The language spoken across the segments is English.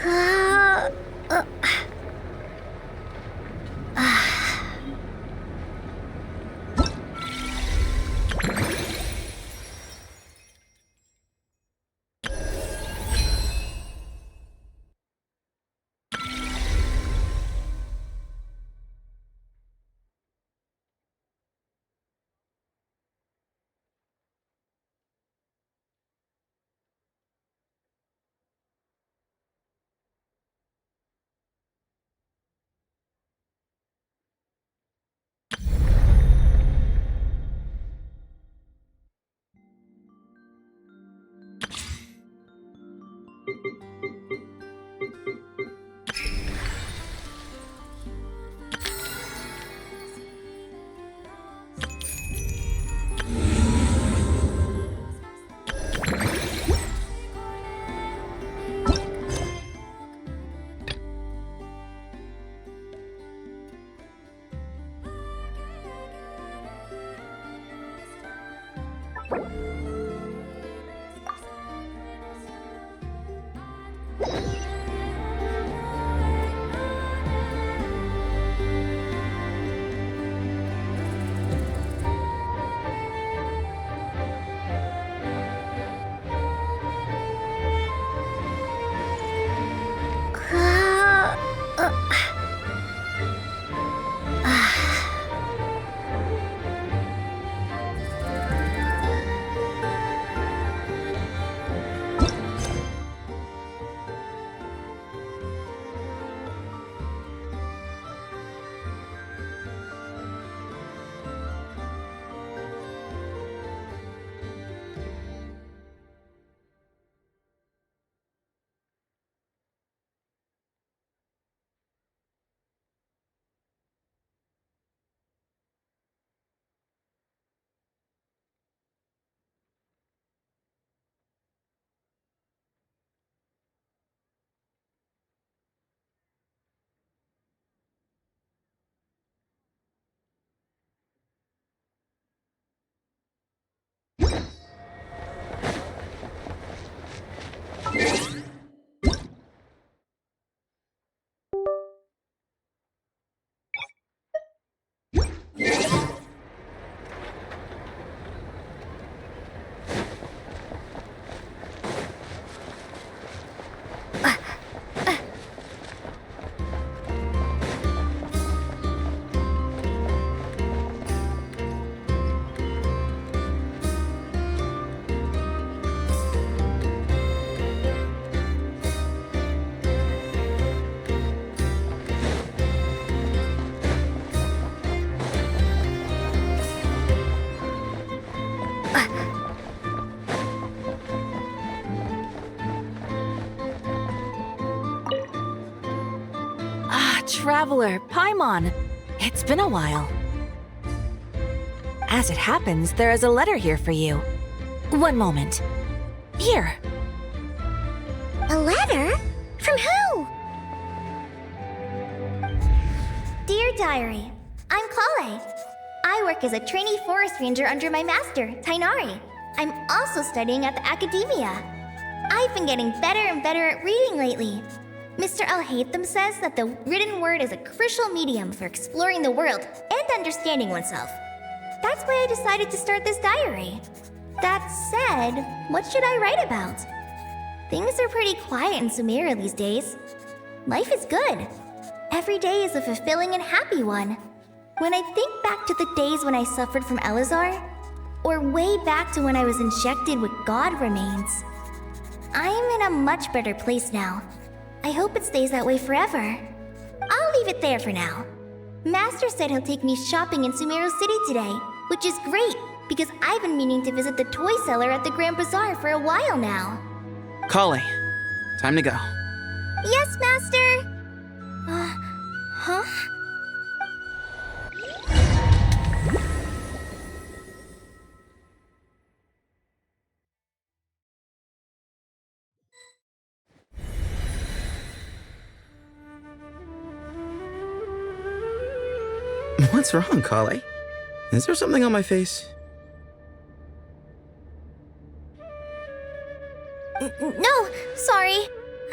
Uh, uh, Traveler, Paimon. It's been a while. As it happens, there is a letter here for you. One moment. Here. a letter? From who? Dear Diary, I'm Kale. I work as a trainee forest ranger under my master, Tainari. I'm also studying at the academia. I've been getting better and better at reading lately. Mr. Al-Haytham says that the written word is a crucial medium for exploring the world and understanding oneself. That's why I decided to start this diary. That said, what should I write about? Things are pretty quiet in Sumeria these days. Life is good. Every day is a fulfilling and happy one. When I think back to the days when I suffered from Elazar, or way back to when I was injected with God remains, I am in a much better place now. I hope it stays that way forever. I'll leave it there for now. Master said he'll take me shopping in Sumeru City today, which is great because I've been meaning to visit the toy seller at the Grand Bazaar for a while now. Kale, time to go. Yes, Master! Huh? What's wrong, Kale? Is there something on my face? No, sorry.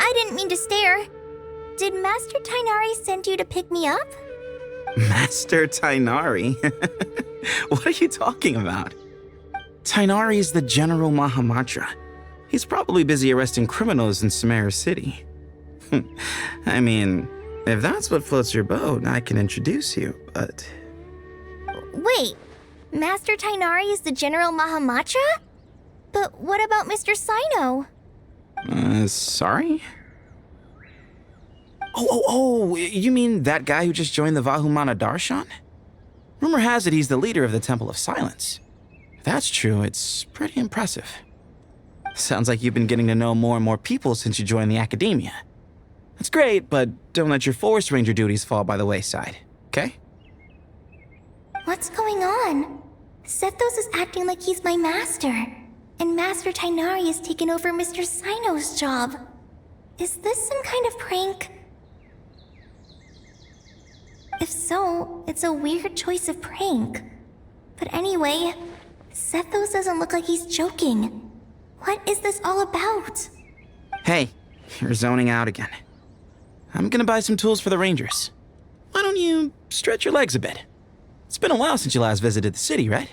I didn't mean to to stare. Did Master Tainari send you to pick me up? Master Tainari? What are you talking about? Tainari is the General Mahamatra. He's probably busy arresting criminals in Sumeru City. I mean, if that's what floats your boat, I can introduce you, but... Wait, Master Tainari is the General Mahamatra? But what about Mr. Sino? Sorry? Oh, you mean that guy who just joined the Vahumana Darshan? Rumor has it he's the leader of the Temple of Silence. If that's true, it's pretty impressive. Sounds like you've been getting to know more and more people since you joined the Academia. That's great, but don't let your Forest Ranger duties fall by the wayside, okay? What's going on? Sethos is acting like he's my master, and Master Tainari has taken over Mr. Sino's job. Is this some kind of prank? If so, it's a weird choice of prank. But anyway, Sethos doesn't look like he's joking. What is this all about? Hey, you're zoning out again. I'm gonna buy some tools for the Rangers. Why don't you stretch your legs a bit? It's been a while since you last visited the city, right?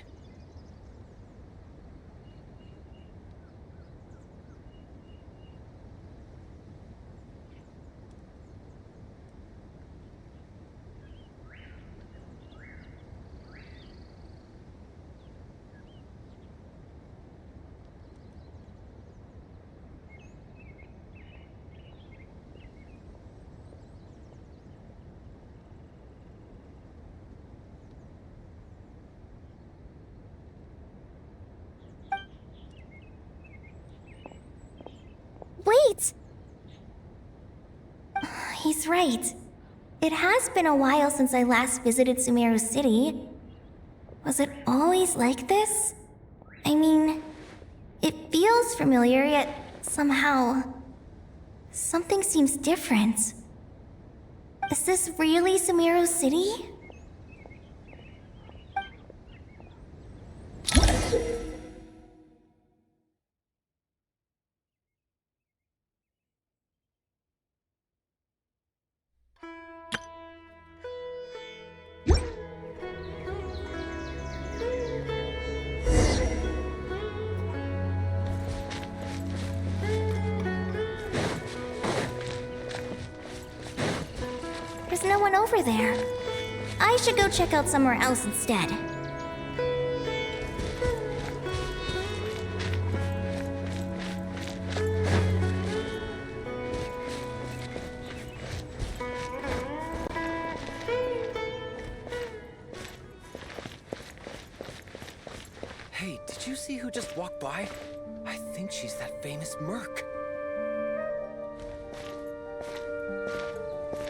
Wait! He's right. It has been a while since I last visited Sumeru City. Was it always like this? I mean, it feels familiar, yet somehow... something seems different. Is this really Sumeru City? There's no one over there. I should go check out somewhere else instead. Hey, did you see who just walked by? I think she's that famous merc.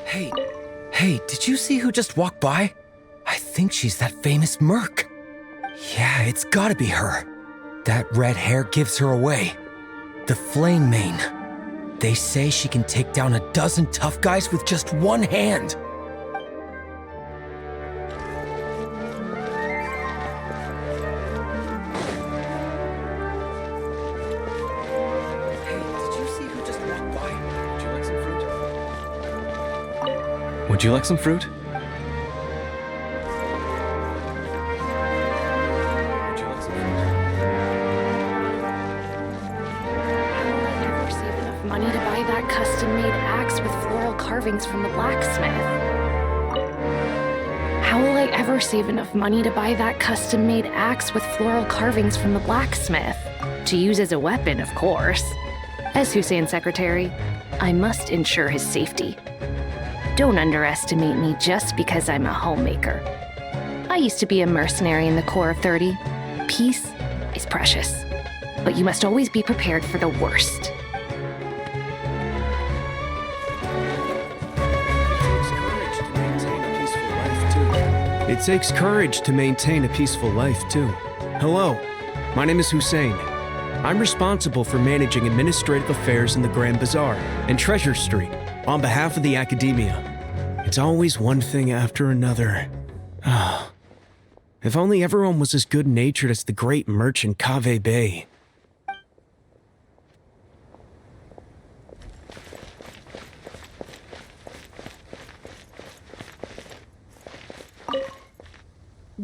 Hey, did you see who just walked by? I think she's that famous merc. Yeah, it's gotta be her. That red hair gives her away. The Flame Mane. They say she can take down a dozen tough guys with just one hand. Would you like some fruit? Never save enough money to buy that custom-made axe with floral carvings from the blacksmith. How will I ever save enough money to buy that custom-made axe with floral carvings from the blacksmith? To use as a weapon, of course. As Hussein's secretary, I must ensure his safety. Don't underestimate me just because I'm a homemaker. I used to be a mercenary in the Corps of 30. Peace is precious, but you must always be prepared for the worst. It takes courage to maintain a peaceful life, too. Hello, my name is Hussein. I'm responsible for managing administrative affairs in the Grand Bazaar and Treasure Street on behalf of the Academia. It's always one thing after another. If only everyone was as good-natured as the great merchant Kave Bay.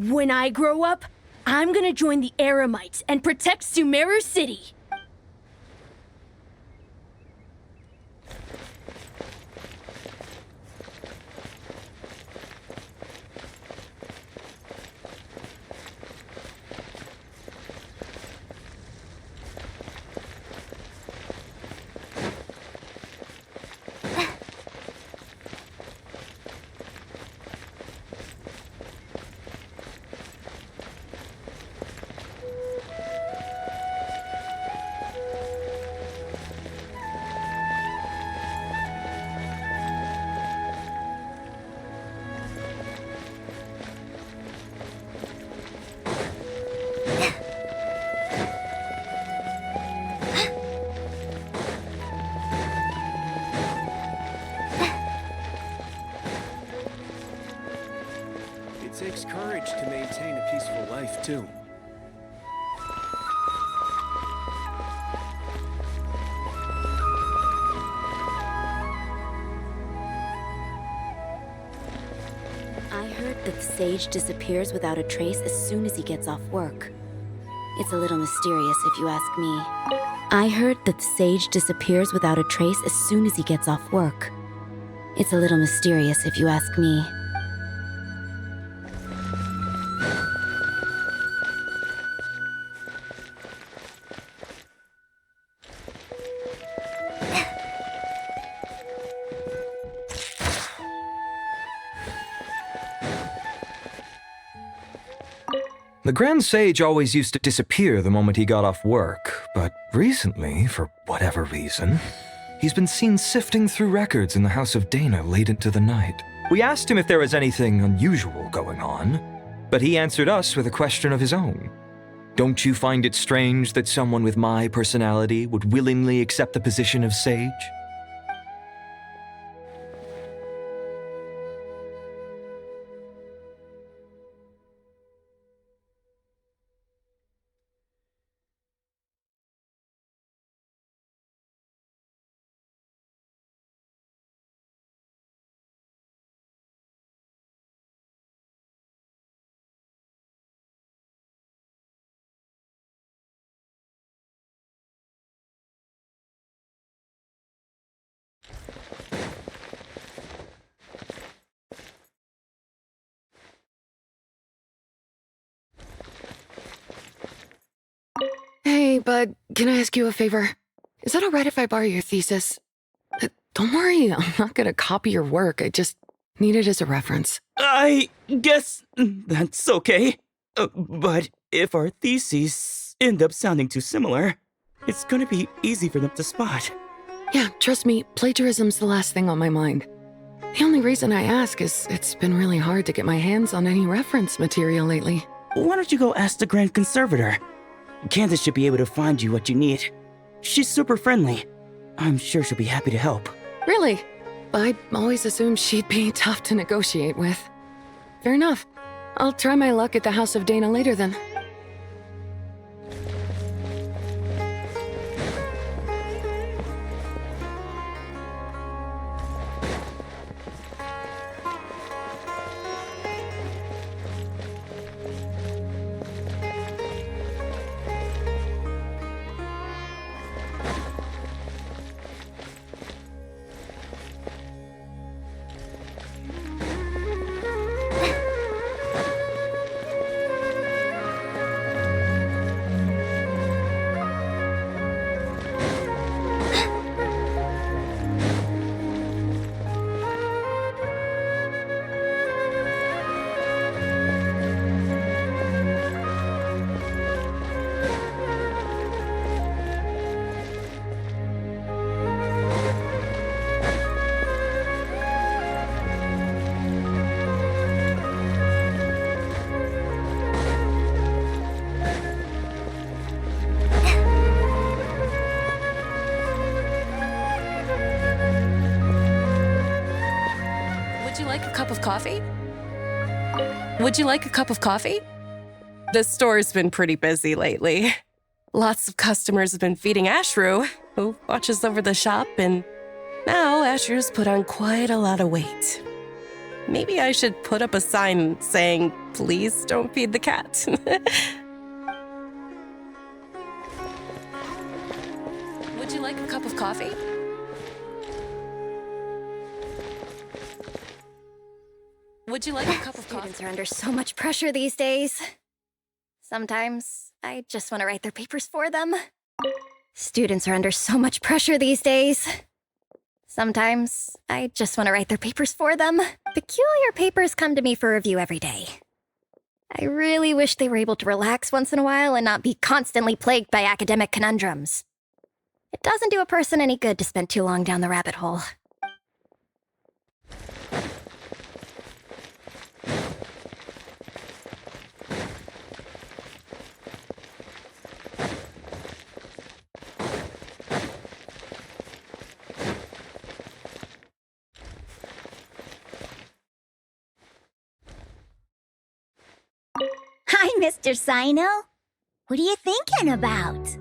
When I grow up, I'm gonna join the Eremites and protect Sumeru City. It takes courage to maintain a peaceful life, too. I heard that the sage disappears without a trace as soon as he gets off work. It's a little mysterious if you ask me. I heard that the sage disappears without a trace as soon as he gets off work. It's a little mysterious if you ask me. The Grand Sage always used to disappear the moment he got off work, but recently, for whatever reason, he's been seen sifting through records in the House of Dana late into the night. We asked him if there was anything unusual going on, but he answered us with a question of his own. Don't you find it strange that someone with my personality would willingly accept the position of sage? Hey, bud, can I ask you a favor? Is that alright if I borrow your thesis? Don't worry, I'm not gonna copy your work. I just need it as a reference. I guess that's okay. But if our theses end up sounding too similar, it's gonna be easy for them to spot. Yeah, trust me, plagiarism's the last thing on my mind. The only reason I ask is it's been really hard to get my hands on any reference material lately. Why don't you go ask the Grand Conservator? Candace should be able to find you what you need. She's super friendly. I'm sure she'll be happy to help. Really? I always assumed she'd be tough to negotiate with. Fair enough. I'll try my luck at the House of Dana later then. Coffee? Would you like a cup of coffee? The store's been pretty busy lately. Lots of customers have been feeding Ashru, who watches over the shop, and now Ashru's put on quite a lot of weight. Maybe I should put up a sign saying, please don't feed the cat. Would you like a cup of coffee? Would you like a cup of coffee? Students are under so much pressure these days. Sometimes I just want to write their papers for them. Students are under so much pressure these days. Sometimes I just want to write their papers for them. Peculiar papers come to me for review every day. I really wish they were able to relax once in a while and not be constantly plagued by academic conundrums. It doesn't do a person any good to spend too long down the rabbit hole. Hi, Mr. Sino. What are you thinking about?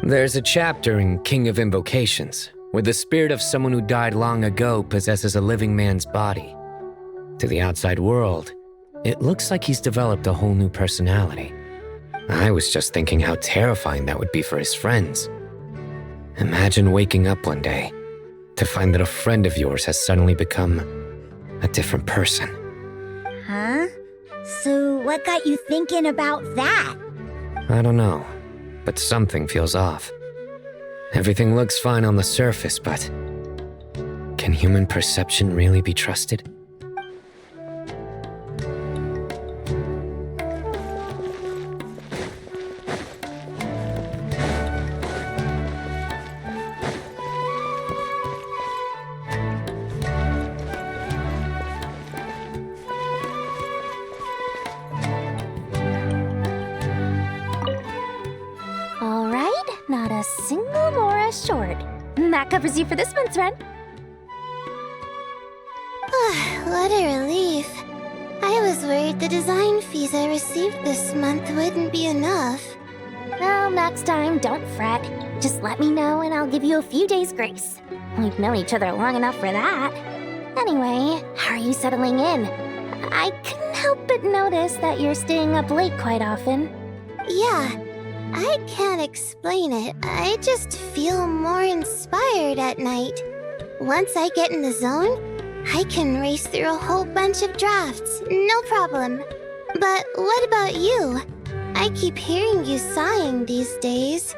There's a chapter in King of Invocations where the spirit of someone who died long ago possesses a living man's body. To the outside world, it looks like he's developed a whole new personality. I was just thinking how terrifying that would be for his friends. Imagine waking up one day to find that a friend of yours has suddenly become a different person. Huh? So what got you thinking about that? I don't know, but something feels off. Everything looks fine on the surface, but can human perception really be trusted? Not a single Mora short. That covers you for this month's rent. What a relief. I was worried the design fees I received this month wouldn't be enough. Well, next time, don't fret. Just let me know and I'll give you a few days' grace. We've known each other long enough for that. Anyway, how are you settling in? I couldn't help but notice that you're staying up late quite often. Yeah. I can't explain it. I just feel more inspired at night. Once I get in the zone, I can race through a whole bunch of drafts, no problem. But what about you? I keep hearing you sighing these days.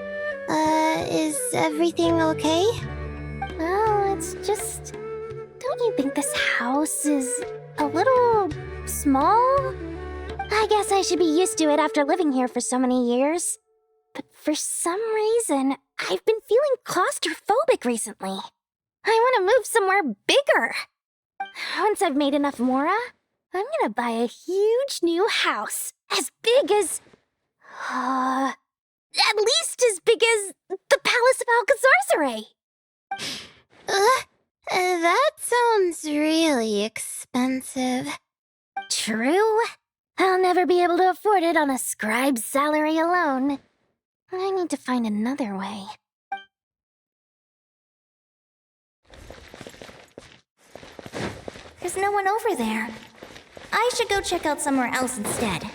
Is everything okay? Well, it's just... Don't you think this house is a little small? I guess I should be used to it after living here for so many years. But for some reason, I've been feeling claustrophobic recently. I want to move somewhere bigger. Once I've made enough Mora, I'm gonna buy a huge new house. As big as... at least as big as the Palace of Alcazarzaray. That sounds really expensive. True. I'll never be able to afford it on a scribe's salary alone. I need to find another way. There's no one over there. I should go check out somewhere else instead.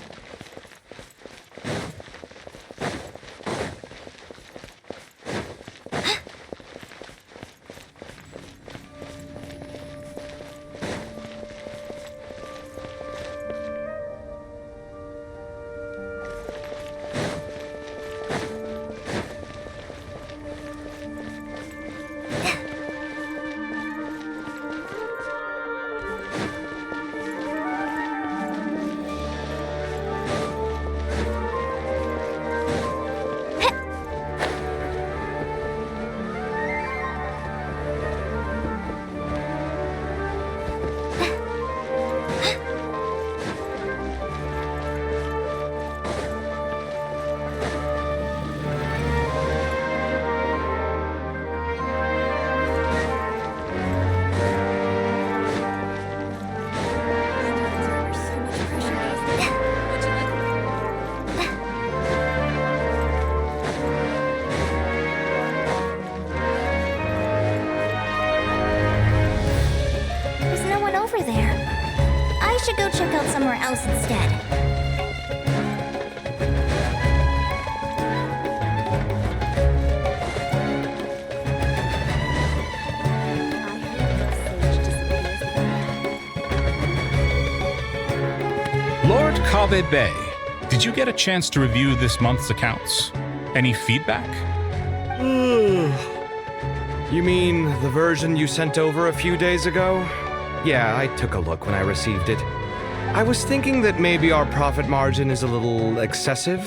should go check out somewhere else instead. Lord Kave Bay, did you get a chance to review this month's accounts? Any feedback? You mean the version you sent over a few days ago? Yeah, I took a look when I received it. I was thinking that maybe our profit margin is a little excessive.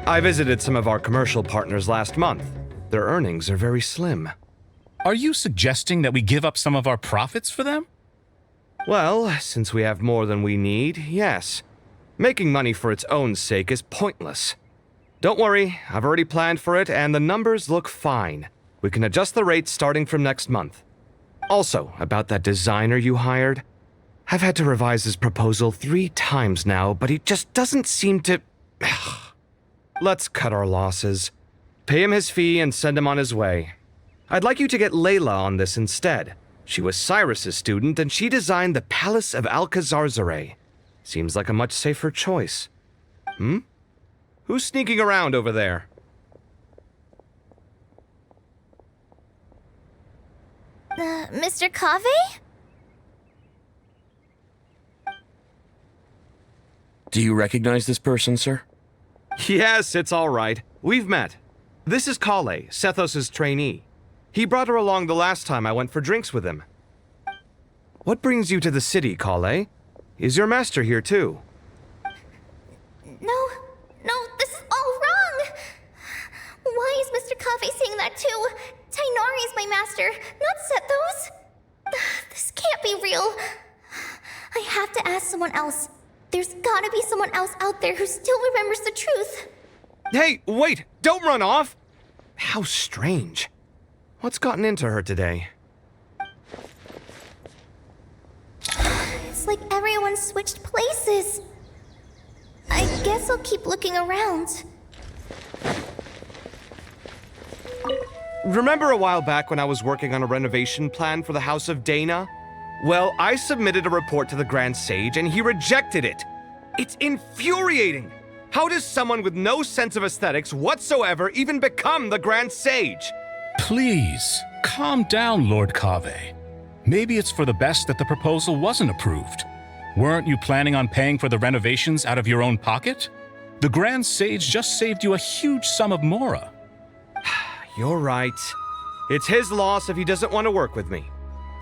I visited some of our commercial partners last month. Their earnings are very slim. Are you suggesting that we give up some of our profits for them? Well, since we have more than we need, yes. Making money for its own sake is pointless. Don't worry, I've already planned for it, and the numbers look fine. We can adjust the rates starting from next month. Also, about that designer you hired, I've had to revise his proposal 3 times now, but he just doesn't seem to... Let's cut our losses. Pay him his fee and send him on his way. I'd like you to get Layla on this instead. She was Cyrus's student, and she designed the Palace of Alcazarzare. Seems like a much safer choice. Who's sneaking around over there? Mr. Kave? Do you recognize this person, sir? Yes, it's all right. We've met. This is Kale, Sethos' trainee. He brought her along the last time I went for drinks with him. What brings you to the city, Kale? Is your master here too? No, this is all wrong! Why is Mr. Kave saying that too? Tainari is my master, not Sethos. This can't be real. I have to ask someone else. There's gotta be someone else out there who still remembers the truth. Hey, wait! Don't run off! How strange. What's gotten into her today? It's like everyone switched places. I guess I'll keep looking around. Remember a while back when I was working on a renovation plan for the House of Dana? Well, I submitted a report to the Grand Sage and he rejected it. It's infuriating! How does someone with no sense of aesthetics whatsoever even become the Grand Sage? Please, calm down, Lord Kave. Maybe it's for the best that the proposal wasn't approved. Weren't you planning on paying for the renovations out of your own pocket? The Grand Sage just saved you a huge sum of mora. You're right. It's his loss if he doesn't want to work with me.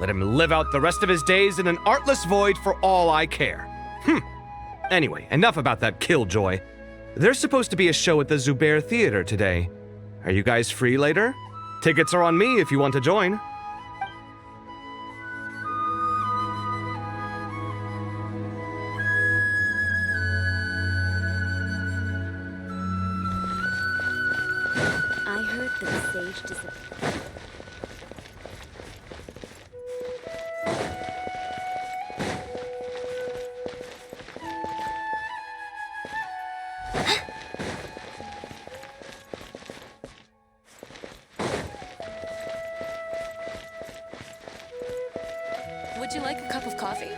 Let him live out the rest of his days in an artless void for all I care. Anyway, enough about that killjoy. There's supposed to be a show at the Zubair Theater today. Are you guys free later? Tickets are on me if you want to join. I heard that the sage disappeared. Would you like a cup of coffee?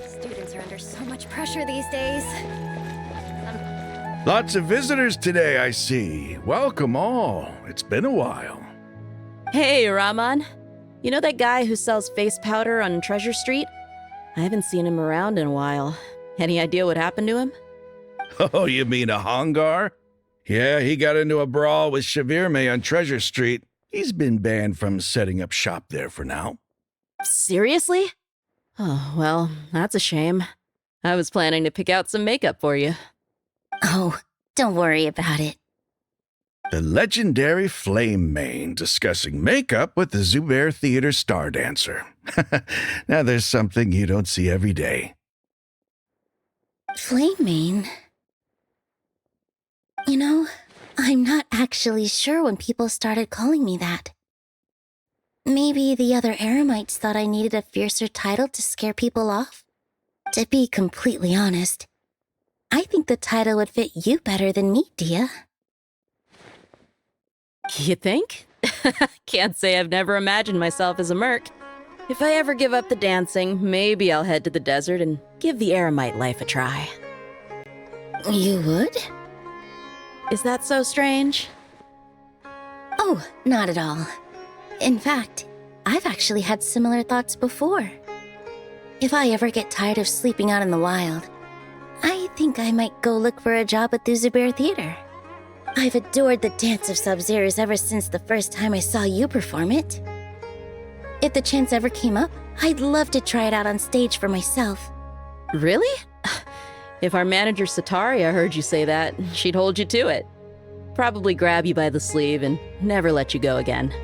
Students are under so much pressure these days. Lots of visitors today, I see. Welcome all. It's been a while. Hey, Rahman. You know that guy who sells face powder on Treasure Street? I haven't seen him around in a while. Any idea what happened to him? Oh, you mean a Hongar? Yeah, he got into a brawl with Shavirme on Treasure Street. He's been banned from setting up shop there for now. Seriously? Oh, well, that's a shame. I was planning to pick out some makeup for you. Oh, don't worry about it. The legendary Flame Mane discussing makeup with the Zubair Theater star dancer. Now there's something you don't see every day. Flame Mane? You know, I'm not actually sure when people started calling me that. Maybe the other Eremites thought I needed a fiercer title to scare people off? To be completely honest, I think the title would fit you better than me, Dia. You think? Can't say I've never imagined myself as a merc. If I ever give up the dancing, maybe I'll head to the desert and give the eremite life a try. You would? Is that so strange? Oh, not at all. In fact, I've actually had similar thoughts before. If I ever get tired of sleeping out in the wild, I think I might go look for a job at the Zubair Theater. I've adored the dance of Sub-Zeros ever since the first time I saw you perform it. If the chance ever came up, I'd love to try it out on stage for myself. Really? If our manager Sataria heard you say that, she'd hold you to it. Probably grab you by the sleeve and never let you go again.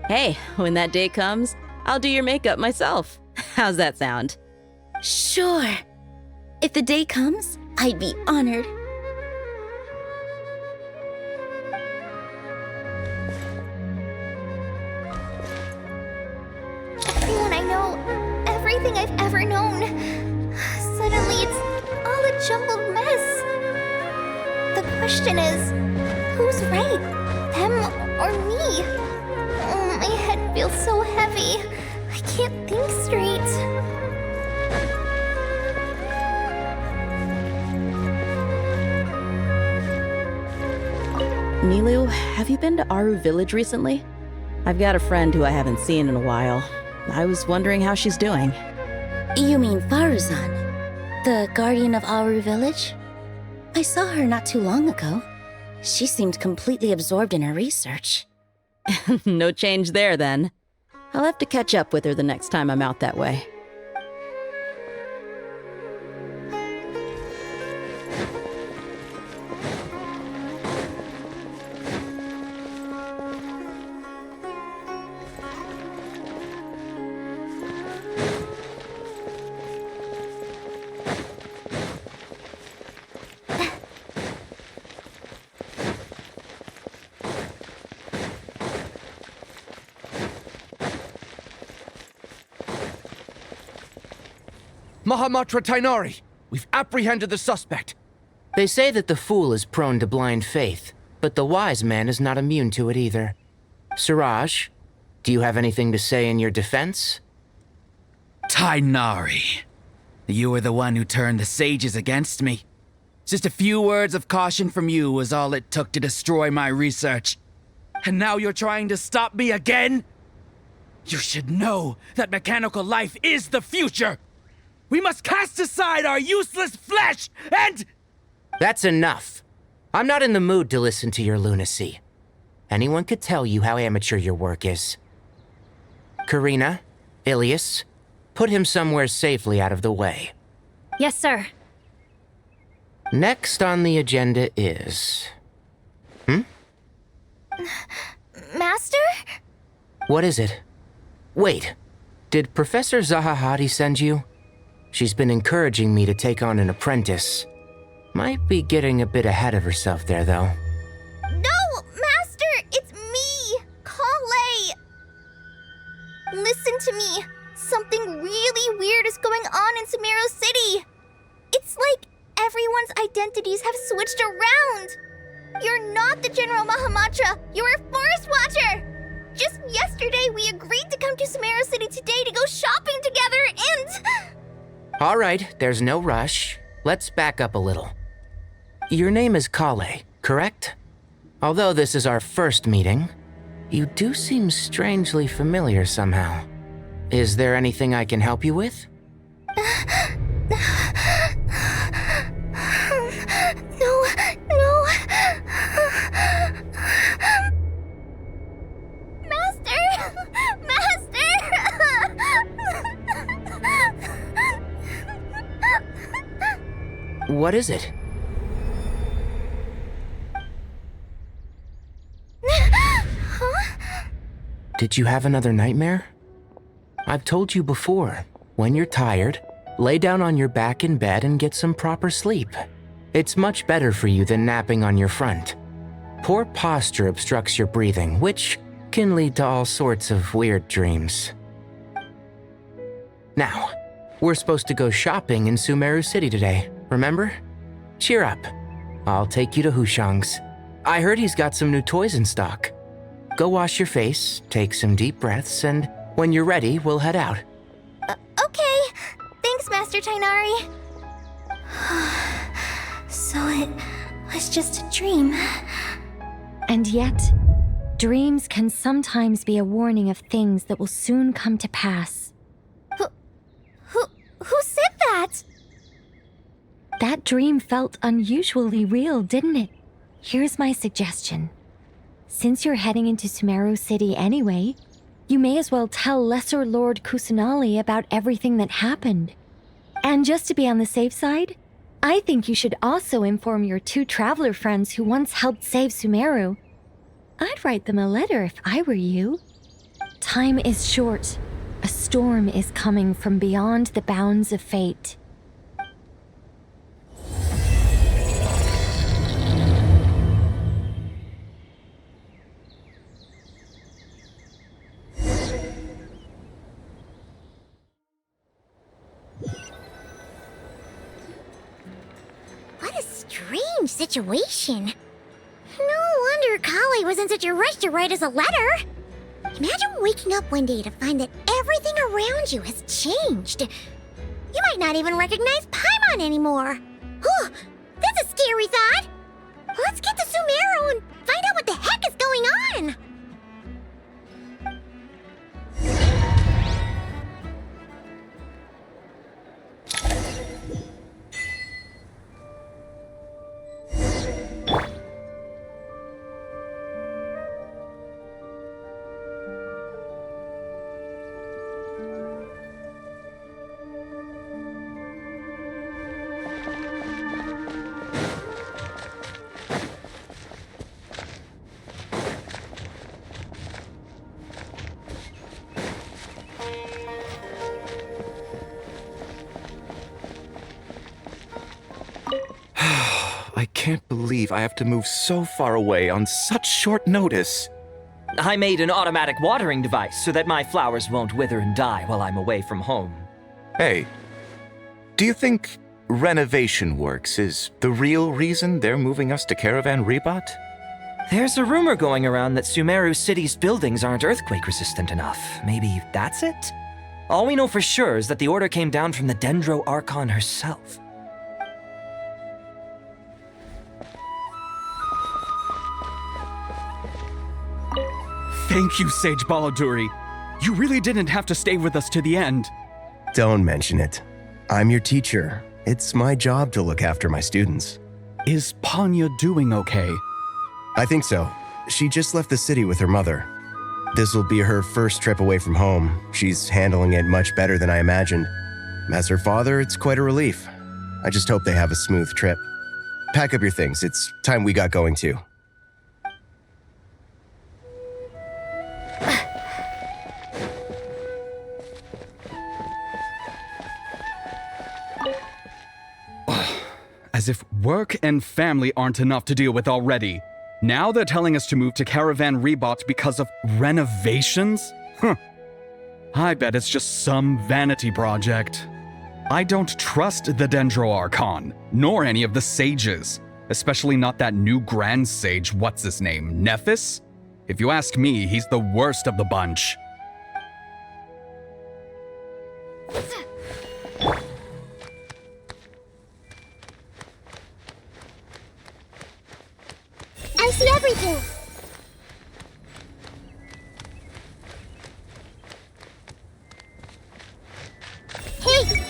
Hey, when that day comes, I'll do your makeup myself. How's that sound? Sure. If the day comes, I'd be honored. Everyone I know, everything I've ever known. Suddenly it's all a jumbled mess. The question is, who's right? Them or me? Oh, my head feels so heavy. I can't think straight. Nilu, have you been to Aru Village recently? I've got a friend who I haven't seen in a while. I was wondering how she's doing. You mean Faruzan, the guardian of Aru Village? I saw her not too long ago. She seemed completely absorbed in her research. No change there, then. I'll have to catch up with her the next time I'm out that way. Mahamatra Tainari! We've apprehended the suspect! They say that the fool is prone to blind faith, but the wise man is not immune to it either. Suraj, do you have anything to say in your defense? Tainari, you were the one who turned the sages against me. Just a few words of caution from you was all it took to destroy my research. And now you're trying to stop me again? You should know that mechanical life is the future! We must cast aside our useless flesh and— That's enough. I'm not in the mood to listen to your lunacy. Anyone could tell you how amateur your work is. Karina, Ilias, put him somewhere safely out of the way. Yes, sir. Next on the agenda is... Master? What is it? Wait, did Professor Zahahati send you? She's been encouraging me to take on an apprentice. Might be getting a bit ahead of herself there, though. No, Master! It's me! Kale! Listen to me. Something really weird is going on in Sumeru City. It's like everyone's identities have switched around. You're not the General Mahamatra. You're a Forest Watcher. Just yesterday, we agreed to come to Sumeru City today to go shopping together and... All right, there's no rush. Let's back up a little. Your name is Kale, correct? Although this is our first meeting, you do seem strangely familiar somehow. Is there anything I can help you with? No. Master! What is it? Did you have another nightmare? I've told you before, when you're tired, lay down on your back in bed and get some proper sleep. It's much better for you than napping on your front. Poor posture obstructs your breathing, which can lead to all sorts of weird dreams. Now, we're supposed to go shopping in Sumeru City today, remember? Cheer up. I'll take you to Hushang's. I heard he's got some new toys in stock. Go wash your face, take some deep breaths, and When you're ready, we'll head out. Okay. Thanks, Master Tainari. So it was just a dream. And yet, dreams can sometimes be a warning of things that will soon come to pass. Who said that? That dream felt unusually real, didn't it? Here's my suggestion. Since you're heading into Sumeru City anyway, you may as well tell Lesser Lord Kusanali about everything that happened. And just to be on the safe side, I think you should also inform your 2 traveler friends who once helped save Sumeru. I'd write them a letter if I were you. Time is short. A storm is coming from beyond the bounds of fate. What a strange situation. No wonder Kale was in such a rush to write us a letter. Imagine waking up one day to find that everything around you has changed. You might not even recognize Paimon anymore. Oh, that's a scary thought. Let's get to Sumeru and find out what the heck is going on. I can't believe I have to move so far away on such short notice. I made an automatic watering device so that my flowers won't wither and die while I'm away from home. Hey, do you think renovation works is the real reason they're moving us to Caravan Rebot? There's a rumor going around that Sumeru City's buildings aren't earthquake resistant enough. Maybe that's it? All we know for sure is that the order came down from the Dendro Archon herself. Thank you, Sage Baladuri. You really didn't have to stay with us to the end. Don't mention it. I'm your teacher. It's my job to look after my students. Is Panya doing okay? I think so. She just left the city with her mother. This will be her first trip away from home. She's handling it much better than I imagined. As her father, it's quite a relief. I just hope they have a smooth trip. Pack up your things. It's time we got going too. As if work and family aren't enough to deal with already. Now they're telling us to move to Caravan Rebot because of renovations? Huh. I bet it's just some vanity project. I don't trust the Dendro Archon, nor any of the sages. Especially not that new Grand Sage, what's his name, Nephis? If you ask me, he's the worst of the bunch. I see everything. Hey!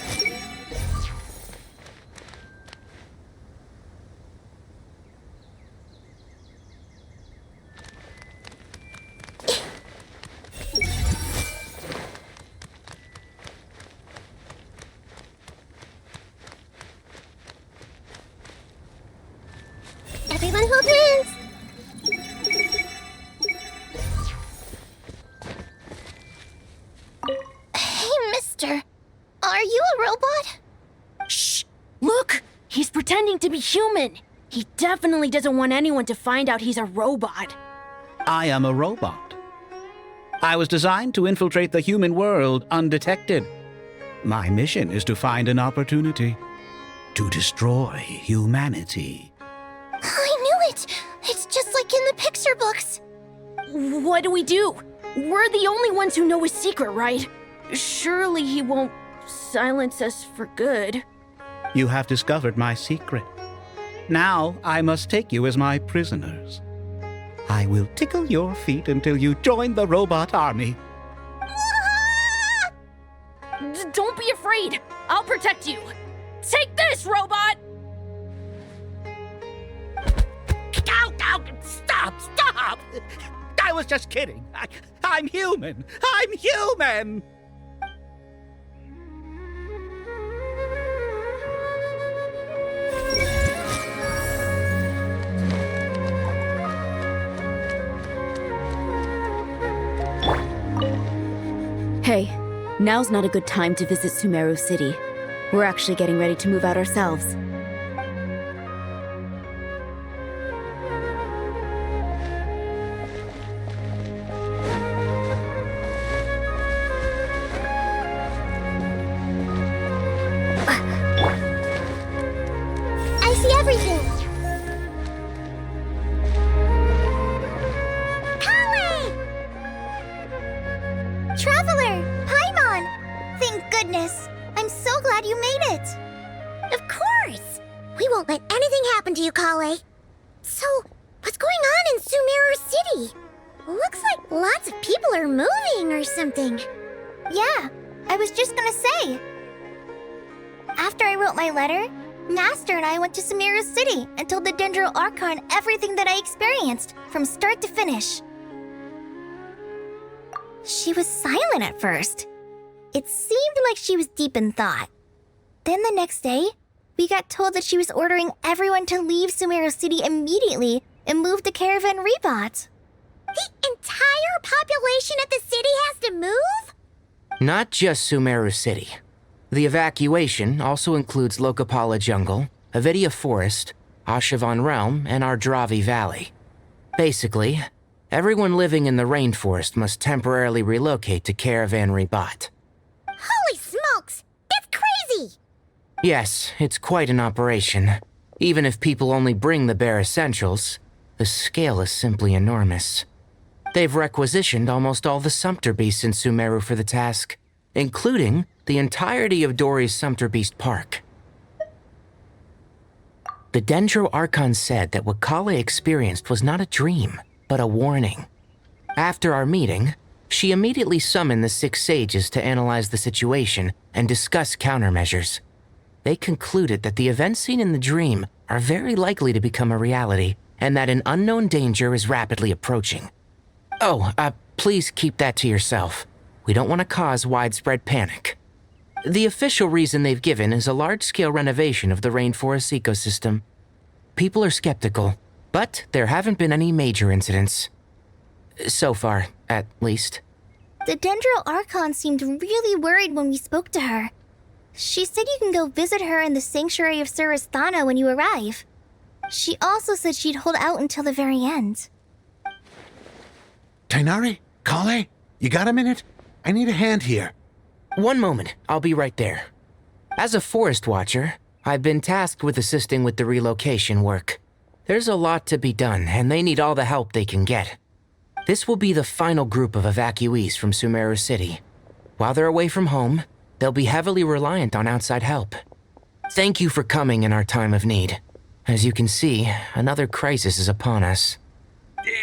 Everyone hold hands! Hey, mister. Are you a robot? Shh! Look! He's pretending to be human! He definitely doesn't want anyone to find out he's a robot. I am a robot. I was designed to infiltrate the human world undetected. My mission is to find an opportunity to destroy humanity. I knew it! It's just like in the picture books. What do we do? We're the only ones who know his secret, right? Surely he won't silence us for good. You have discovered my secret. Now I must take you as my prisoners. I will tickle your feet until you join the robot army. Don't be afraid. I'll protect you. Take this, robot! Ow, ow, stop! I was just kidding. I'm human. I'm human! Hey, now's not a good time to visit Sumeru City. We're actually getting ready to move out ourselves. I see everything! Traveler! Paimon! Thank goodness! I'm so glad you made it! Of course! We won't let anything happen to you, Kale. So, what's going on in Sumeru City? Looks like lots of people are moving or something. Yeah, I was just gonna say. After I wrote my letter, Master and I went to Sumeru City and told the Dendro Archon everything that I experienced, from start to finish. She was silent at first. It seemed like she was deep in thought. Then the next day, we got told that she was ordering everyone to leave Sumeru City immediately and move to Caravan Rebot. The entire population of the city has to move? Not just Sumeru City. The evacuation also includes Lokapala Jungle, Avidia Forest, Ashavan Realm, and Ardravi Valley. Basically, everyone living in the rainforest must temporarily relocate to Caravan Rebot. Holy smokes! That's crazy! Yes, it's quite an operation. Even if people only bring the bare essentials, the scale is simply enormous. They've requisitioned almost all the Sumpter Beasts in Sumeru for the task, including the entirety of Dori's Sumpter Beast Park. The Dendro Archon said that what Kale experienced was not a dream, but a warning. After our meeting, she immediately summoned the 6 sages to analyze the situation and discuss countermeasures. They concluded that the events seen in the dream are very likely to become a reality, and that an unknown danger is rapidly approaching. Oh, please keep that to yourself. We don't want to cause widespread panic. The official reason they've given is a large-scale renovation of the rainforest ecosystem. People are skeptical, but there haven't been any major incidents. So far, at least. The Dendro Archon seemed really worried when we spoke to her. She said you can go visit her in the Sanctuary of Surasthana when you arrive. She also said she'd hold out until the very end. Tainari? Kale? You got a minute? I need a hand here. One moment, I'll be right there. As a forest watcher, I've been tasked with assisting with the relocation work. There's a lot to be done, and they need all the help they can get. This will be the final group of evacuees from Sumeru City. While they're away from home, they'll be heavily reliant on outside help. Thank you for coming in our time of need. As you can see, another crisis is upon us.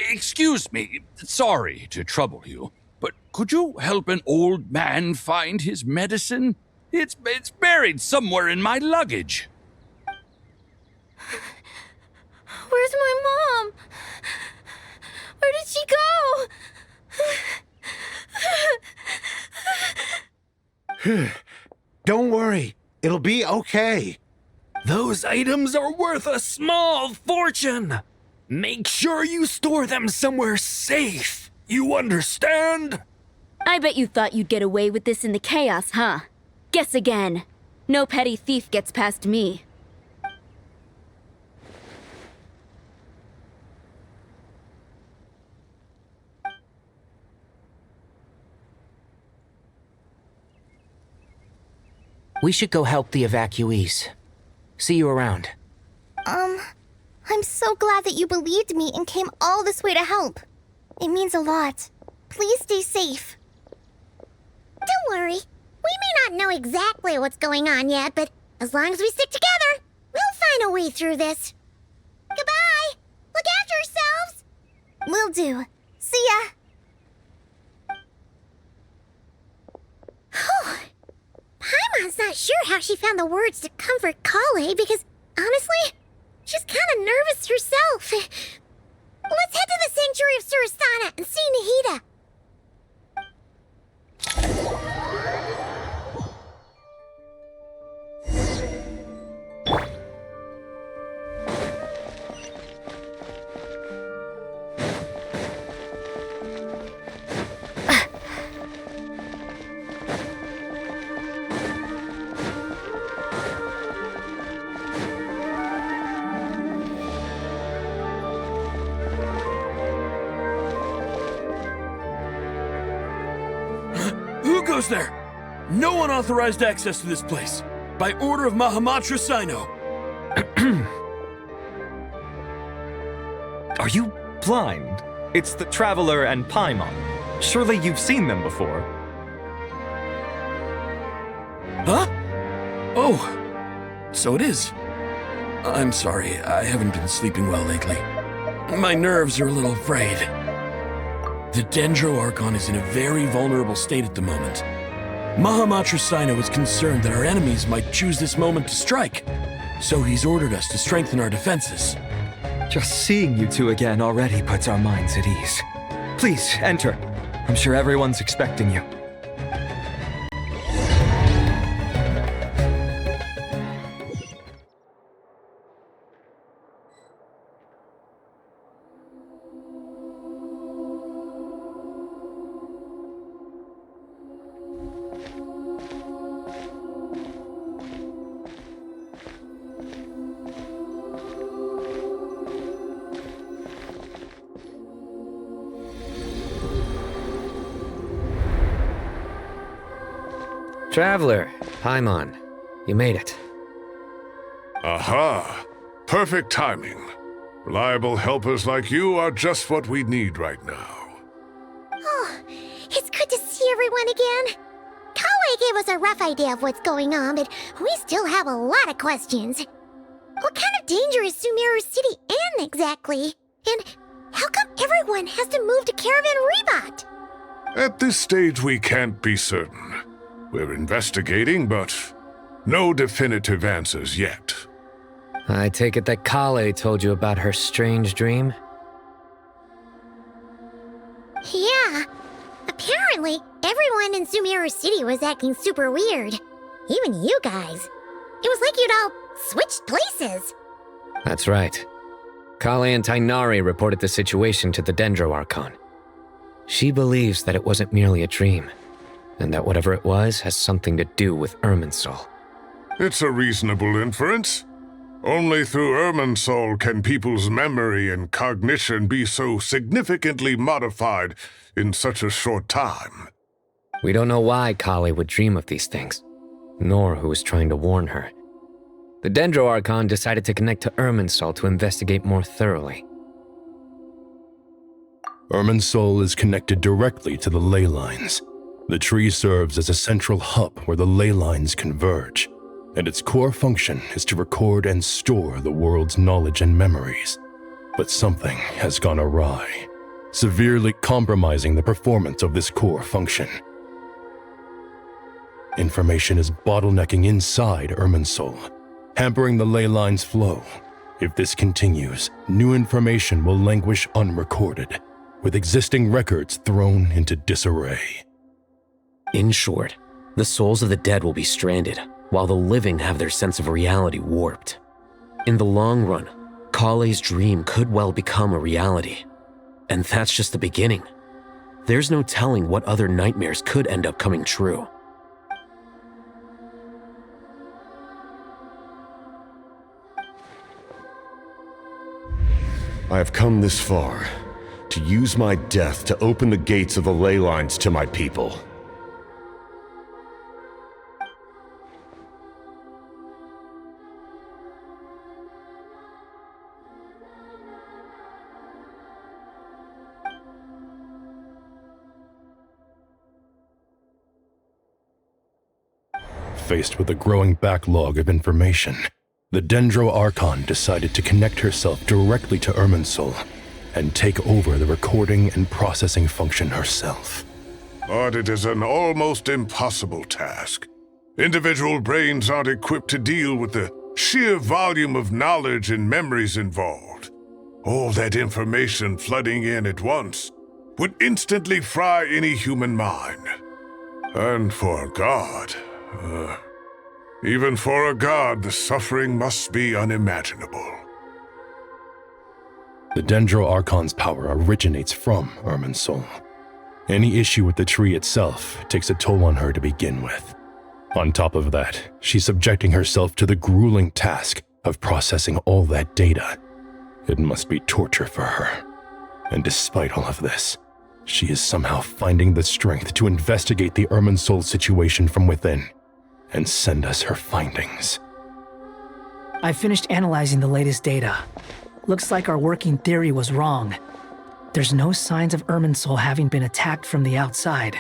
Excuse me, sorry to trouble you, but could you help an old man find his medicine? It's buried somewhere in my luggage. Where's my mom? Where did she go? Don't worry, it'll be okay. Those items are worth a small fortune. Make sure you store them somewhere safe. You understand? I bet you thought you'd get away with this in the chaos, huh? Guess again. No petty thief gets past me. We should go help the evacuees. See you around. I'm so glad that you believed me and came all this way to help. It means a lot. Please stay safe. Don't worry. We may not know exactly what's going on yet, but as long as we stick together, we'll find a way through this. Goodbye! Look after yourselves! Will do. See ya! Paimon's not sure how she found the words to comfort Kale because, honestly, she's kind of nervous herself. Let's head to the Sanctuary of Surasana and see Nahida. Who goes there? No unauthorized access to this place. By order of Mahamatra Sino. Are you blind? It's the Traveler and Paimon. Surely you've seen them before. Huh? Oh, so it is. I'm sorry, I haven't been sleeping well lately. My nerves are a little frayed. The Dendro Archon is in a very vulnerable state at the moment. Mahamatra Sino is concerned that our enemies might choose this moment to strike, so he's ordered us to strengthen our defenses. Just seeing you two again already puts our minds at ease. Please, enter. I'm sure everyone's expecting you. Traveler, Paimon, you made it. Aha! Perfect timing. Reliable helpers like you are just what we need right now. Oh, it's good to see everyone again. Kale gave us a rough idea of what's going on, but we still have a lot of questions. What kind of danger is Sumeru City in exactly? And how come everyone has to move to Caravan Rebot? At this stage, we can't be certain. We're investigating, but no definitive answers yet. I take it that Kale told you about her strange dream? Yeah. Apparently, everyone in Sumeru City was acting super weird. Even you guys. It was like you'd all switched places. That's right. Kale and Tainari reported the situation to the Dendro Archon. She believes that it wasn't merely a dream, and that whatever it was has something to do with Irminsul. It's a reasonable inference. Only through Irminsul can people's memory and cognition be so significantly modified in such a short time. We don't know why Kale would dream of these things, nor who was trying to warn her. The Dendro Archon decided to connect to Irminsul to investigate more thoroughly. Irminsul is connected directly to the ley lines. The tree serves as a central hub where the ley lines converge, and its core function is to record and store the world's knowledge and memories. But something has gone awry, severely compromising the performance of this core function. Information is bottlenecking inside Irminsul, hampering the ley line's flow. If this continues, new information will languish unrecorded, with existing records thrown into disarray. In short, the souls of the dead will be stranded, while the living have their sense of reality warped. In the long run, Kale's dream could well become a reality. And that's just the beginning. There's no telling what other nightmares could end up coming true. I have come this far, to use my death to open the gates of the ley lines to my people. Faced with a growing backlog of information, the Dendro Archon decided to connect herself directly to Irminsul and take over the recording and processing function herself. But it is an almost impossible task. Individual brains aren't equipped to deal with the sheer volume of knowledge and memories involved. All that information flooding in at once would instantly fry any human mind. And for a god, even for a god, the suffering must be unimaginable. The Dendro Archon's power originates from Irminsul. Any issue with the tree itself takes a toll on her to begin with. On top of that, she's subjecting herself to the grueling task of processing all that data. It must be torture for her. And despite all of this, she is somehow finding the strength to investigate the Irminsul situation from within and send us her findings. I finished analyzing the latest data. Looks like our working theory was wrong. There's no signs of Irminsul having been attacked from the outside.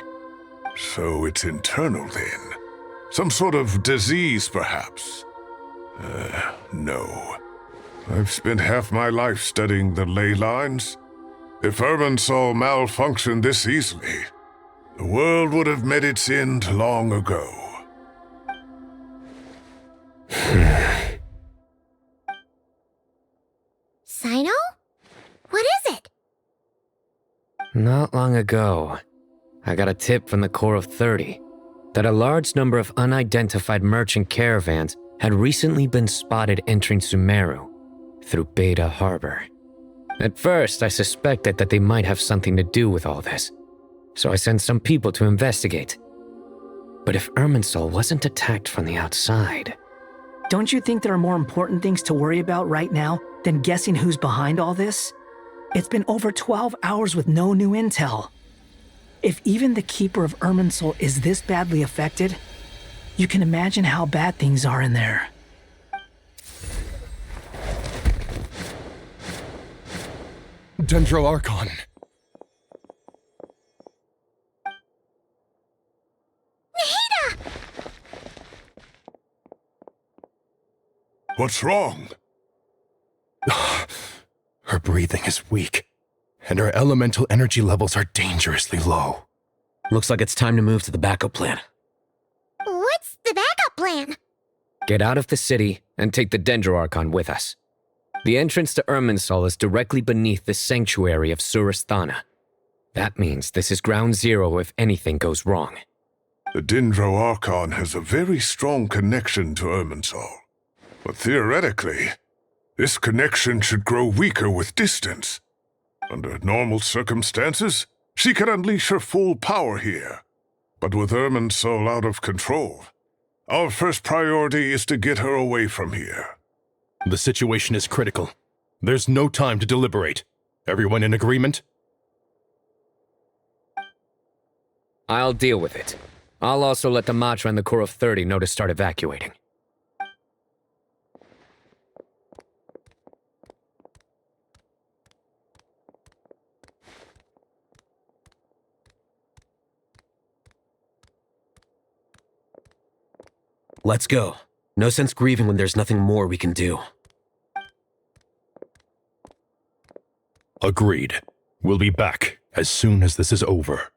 So it's internal then? Some sort of disease, perhaps? No. I've spent half my life studying the ley lines. If Irminsul malfunctioned this easily, the world would have met its end long ago. Sino? What is it? Not long ago, I got a tip from the Core of 30 that a large number of unidentified merchant caravans had recently been spotted entering Sumeru through Beta Harbor. At first, I suspected that they might have something to do with all this, so I sent some people to investigate. But if Irminsul wasn't attacked from the outside... Don't you think there are more important things to worry about right now than guessing who's behind all this? It's been over 12 hours with no new intel. If even the Keeper of Irminsul is this badly affected, you can imagine how bad things are in there. Dendro Archon. What's wrong? Her breathing is weak, and her elemental energy levels are dangerously low. Looks like it's time to move to the backup plan. What's the backup plan? Get out of the city and take the Dendro Archon with us. The entrance to Irminsul is directly beneath the sanctuary of Surasthana. That means this is ground zero if anything goes wrong. The Dendro Archon has a very strong connection to Irminsul. But theoretically, this connection should grow weaker with distance. Under normal circumstances, she could unleash her full power here. But with Irminsul out of control, our first priority is to get her away from here. The situation is critical. There's no time to deliberate. Everyone in agreement? I'll deal with it. I'll also let the Matra and the Core of 30 know to start evacuating. Let's go. No sense grieving when there's nothing more we can do. Agreed. We'll be back as soon as this is over.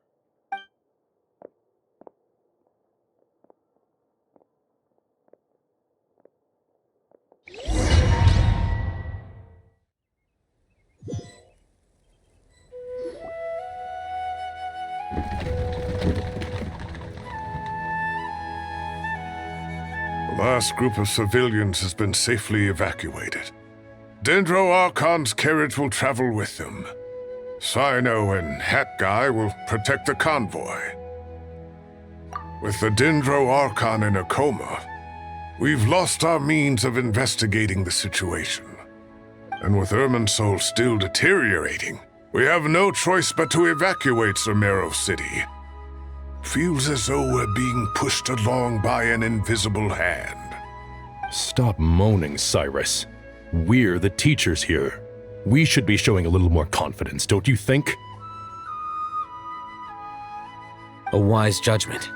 The last group of civilians has been safely evacuated. Dendro Archon's carriage will travel with them. Sino and Hat Guy will protect the convoy. With the Dendro Archon in a coma, we've lost our means of investigating the situation. And with Irminsul still deteriorating, we have no choice but to evacuate Sumeru City. Feels as though we're being pushed along by an invisible hand. Stop moaning, Cyrus. We're the teachers here. We should be showing a little more confidence, don't you think? A wise judgment.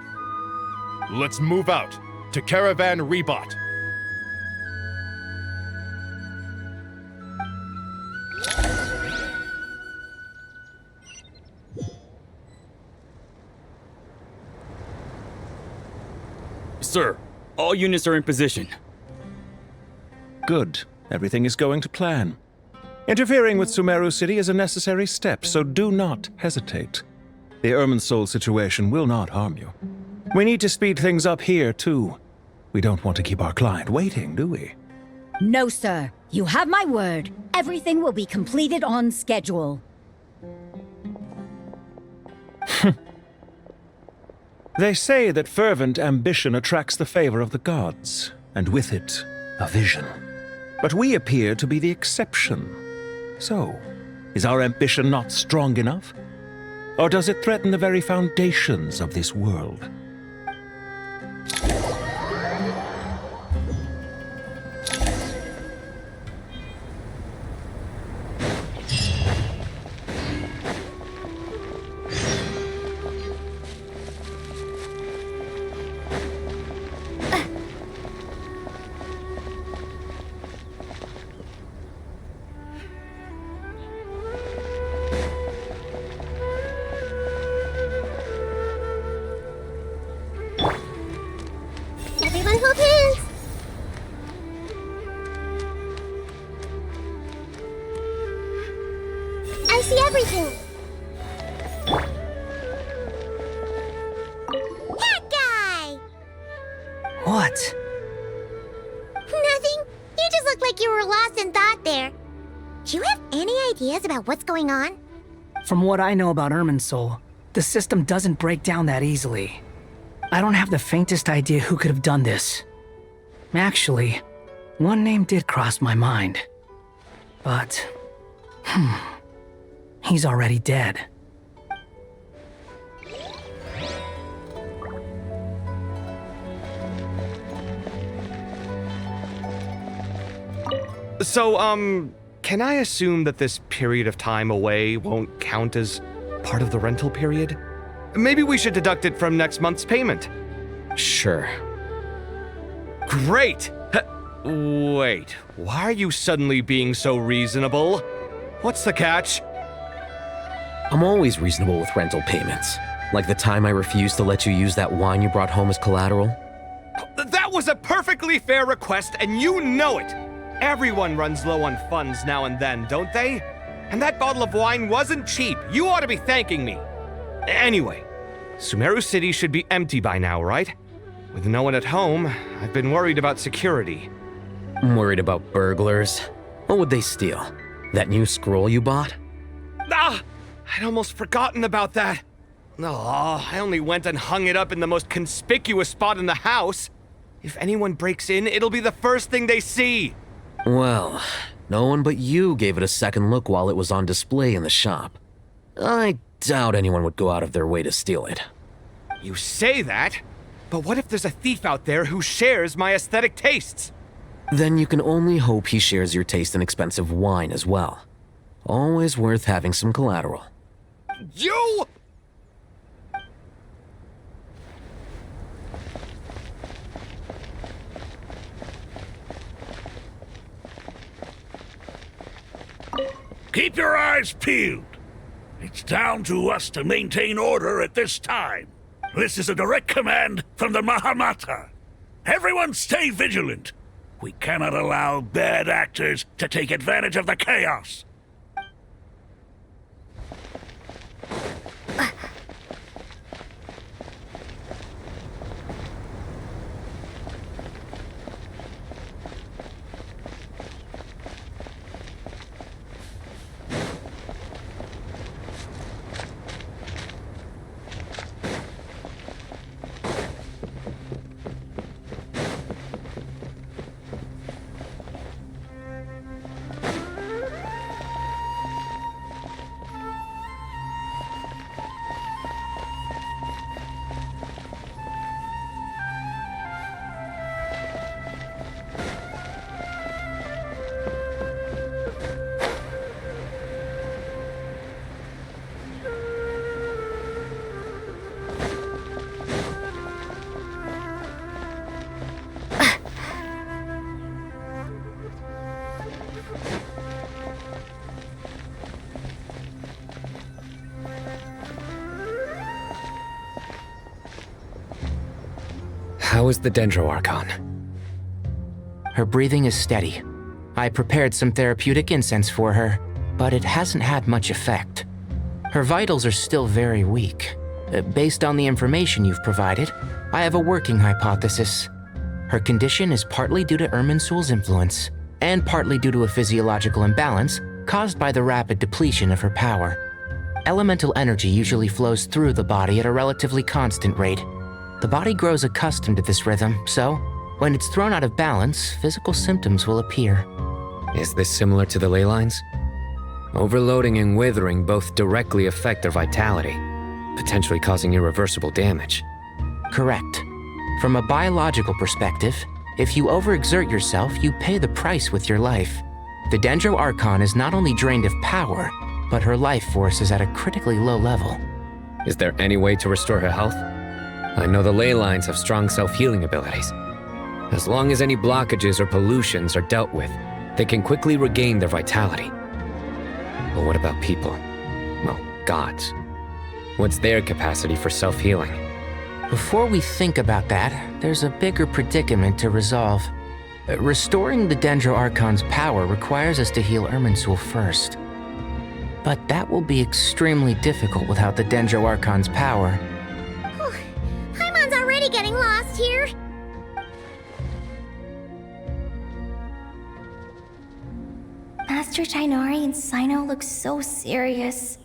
Let's move out. to Caravan Rebot. Sir, all units are in position. Good. Everything is going to plan. Interfering with Sumeru City is a necessary step, so do not hesitate. The Irminsul situation will not harm you. We need to speed things up here, too. We don't want to keep our client waiting, do we? No, sir. You have my word. Everything will be completed on schedule. They say that fervent ambition attracts the favor of the gods, and with it, a vision. But we appear to be the exception. So, is our ambition not strong enough? Or does it threaten the very foundations of this world? Everyone hold hands! I see everything! That guy! What? Nothing. You just look like you were lost in thought there. Do you have any ideas about what's going on? From what I know about Irminsul, the system doesn't break down that easily. I don't have the faintest idea who could have done this. Actually, one name did cross my mind. But, he's already dead. So, can I assume that this period of time away won't count as part of the rental period? Maybe we should deduct it from next month's payment. Sure. Great! Wait, why are you suddenly being so reasonable? What's the catch? I'm always reasonable with rental payments. Like the time I refused to let you use that wine you brought home as collateral. That was a perfectly fair request, and you know it! Everyone runs low on funds now and then, don't they? And that bottle of wine wasn't cheap. You ought to be thanking me. Anyway, Sumeru City should be empty by now, right? With no one at home, I've been worried about security. I'm worried about burglars. What would they steal? That new scroll you bought? Ah! I'd almost forgotten about that. Oh, I only went and hung it up in the most conspicuous spot in the house. If anyone breaks in, it'll be the first thing they see. Well, no one but you gave it a second look while it was on display in the shop. I doubt anyone would go out of their way to steal it. You say that, but what if there's a thief out there who shares my aesthetic tastes? Then you can only hope he shares your taste in expensive wine as well. Always worth having some collateral. You! Keep your eyes peeled. It's down to us to maintain order at this time. This is a direct command from the Mahamata. Everyone stay vigilant. We cannot allow bad actors to take advantage of the chaos. How is the Dendro Archon? Her breathing is steady. I prepared some therapeutic incense for her, but it hasn't had much effect. Her vitals are still very weak. Based on the information you've provided, I have a working hypothesis. Her condition is partly due to Irminsul's influence, and partly due to a physiological imbalance caused by the rapid depletion of her power. Elemental energy usually flows through the body at a relatively constant rate. The body grows accustomed to this rhythm, so when it's thrown out of balance, physical symptoms will appear. Is this similar to the ley lines? Overloading and withering both directly affect their vitality, potentially causing irreversible damage. Correct. From a biological perspective, if you overexert yourself, you pay the price with your life. The Dendro Archon is not only drained of power, but her life force is at a critically low level. Is there any way to restore her health? I know the ley lines have strong self-healing abilities. As long as any blockages or pollutions are dealt with, they can quickly regain their vitality. But what about people? Well, gods. What's their capacity for self-healing? Before we think about that, there's a bigger predicament to resolve. Restoring the Dendro Archon's power requires us to heal Irminsul first. But that will be extremely difficult without the Dendro Archon's power. Paimon's already getting lost here. Master Tighnari and Sino look so serious.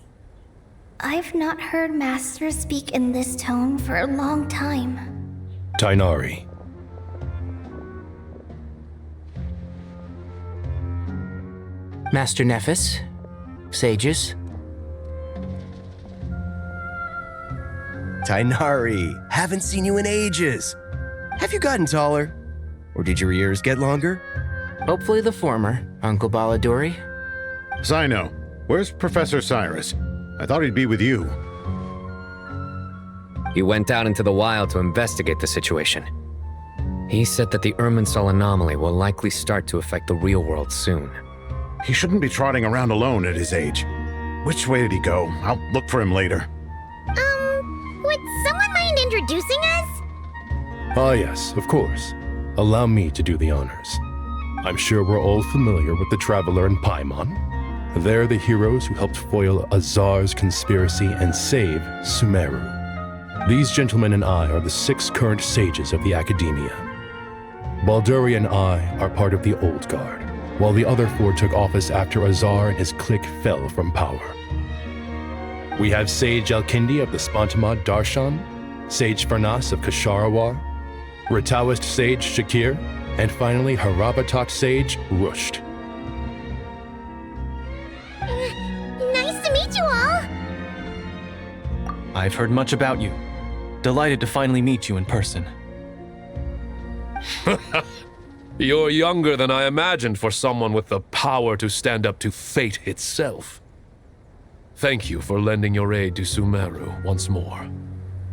I've not heard Master speak in this tone for a long time. Tighnari. Master Nephis, sages. Tighnari, haven't seen you in ages. Have you gotten taller? Or did your ears get longer? Hopefully the former, Uncle Baladuri. Sino, where's Professor Cyrus? I thought he'd be with you. He went out into the wild to investigate the situation. He said that the Irminsul anomaly will likely start to affect the real world soon. He shouldn't be trotting around alone at his age. Which way did he go? I'll look for him later. Would someone mind introducing us? Ah yes, of course. Allow me to do the honors. I'm sure we're all familiar with the Traveler and Paimon. They're the heroes who helped foil Azar's conspiracy and save Sumeru. These gentlemen and I are the 6 current sages of the Academia. Balduri and I are part of the Old Guard, while the other 4 took office after Azar and his clique fell from power. We have Sage Alkindi of the Spontamad Darshan, Sage Farnas of Kasharawar, Rataoist Sage Shakir, and finally Harabatot Sage Rusht. Nice to meet you all. I've heard much about you. Delighted to finally meet you in person. You're younger than I imagined for someone with the power to stand up to fate itself. Thank you for lending your aid to Sumeru once more.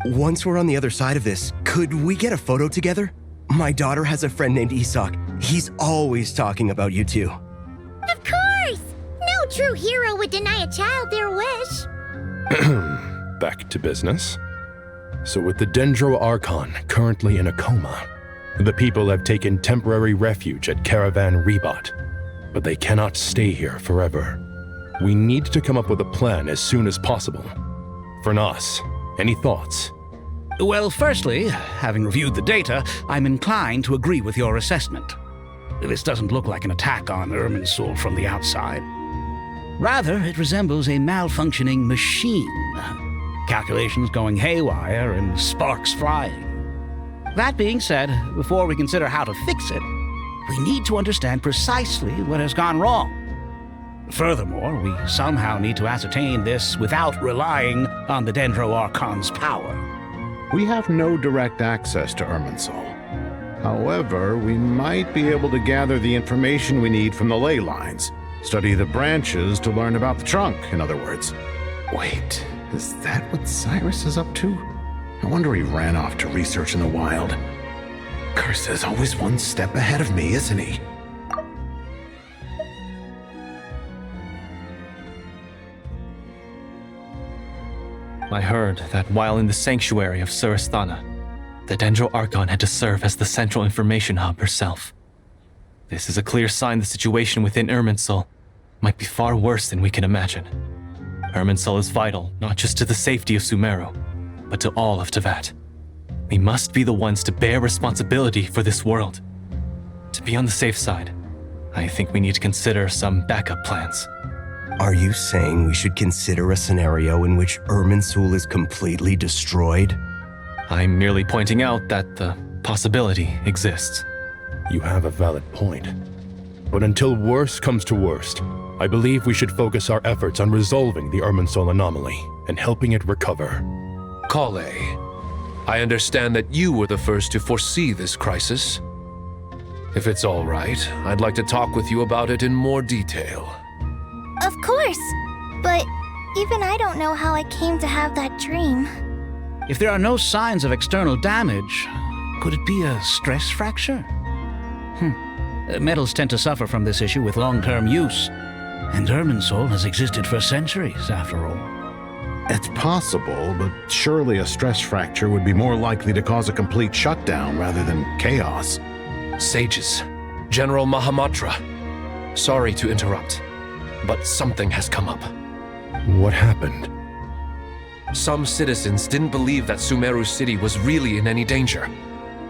Once we're on the other side of this, could we get a photo together? My daughter has a friend named Isak. He's always talking about you two. Of course! No true hero would deny a child their wish. Back to business. So with the Dendro Archon currently in a coma, the people have taken temporary refuge at Caravan Rebot, but they cannot stay here forever. We need to come up with a plan as soon as possible. Fernas, any thoughts? Well, firstly, having reviewed the data, I'm inclined to agree with your assessment. This doesn't look like an attack on Irminsul from the outside. Rather, it resembles a malfunctioning machine. Calculations going haywire and sparks flying. That being said, before we consider how to fix it, we need to understand precisely what has gone wrong. Furthermore, we somehow need to ascertain this without relying on the Dendro Archon's power. We have no direct access to Irminsul. However, we might be able to gather the information we need from the ley lines. Study the branches to learn about the trunk, in other words. Wait, is that what Cyrus is up to? I wonder he ran off to research in the wild. Curse, always one step ahead of me, isn't he? I heard that while in the sanctuary of Surasthana, The Dendro Archon had to serve as the central information hub herself. This is a clear sign the situation within Irminsul might be far worse than we can imagine. Irminsul is vital not just to the safety of Sumeru, but to all of Teyvat. We must be the ones to bear responsibility for this world. To be on the safe side, I think we need to consider some backup plans. Are you saying we should consider a scenario in which Irminsul is completely destroyed? I'm merely pointing out that the possibility exists. You have a valid point. But until worst comes to worst, I believe we should focus our efforts on resolving the Irminsul anomaly and helping it recover. Kale, I understand that you were the first to foresee this crisis. If it's all right, I'd like to talk with you about it in more detail. Of course, but even I don't know how I came to have that dream. If there are no signs of external damage, could it be a stress fracture? Metals tend to suffer from this issue with long-term use, and Irminsul has existed for centuries, after all. It's possible, but surely a stress fracture would be more likely to cause a complete shutdown rather than chaos. Sages, General Mahamatra, sorry to interrupt, but something has come up. What happened? Some citizens didn't believe that Sumeru City was really in any danger.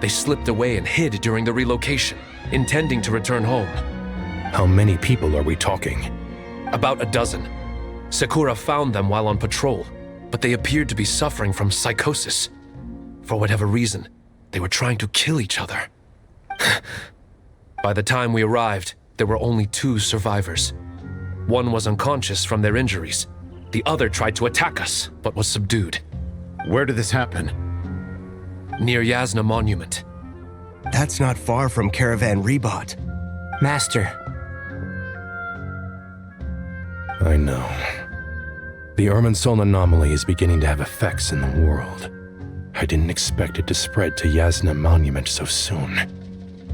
They slipped away and hid during the relocation, intending to return home. How many people are we talking? About a dozen. Sakura found them while on patrol, but they appeared to be suffering from psychosis. For whatever reason, they were trying to kill each other. By the time we arrived, there were only 2 survivors. One was unconscious from their injuries. The other tried to attack us, but was subdued. Where did this happen? Near Yasna Monument. That's not far from Caravan Rebot. Master. I know. The Irminsul anomaly is beginning to have effects in the world. I didn't expect it to spread to Yasna Monument so soon.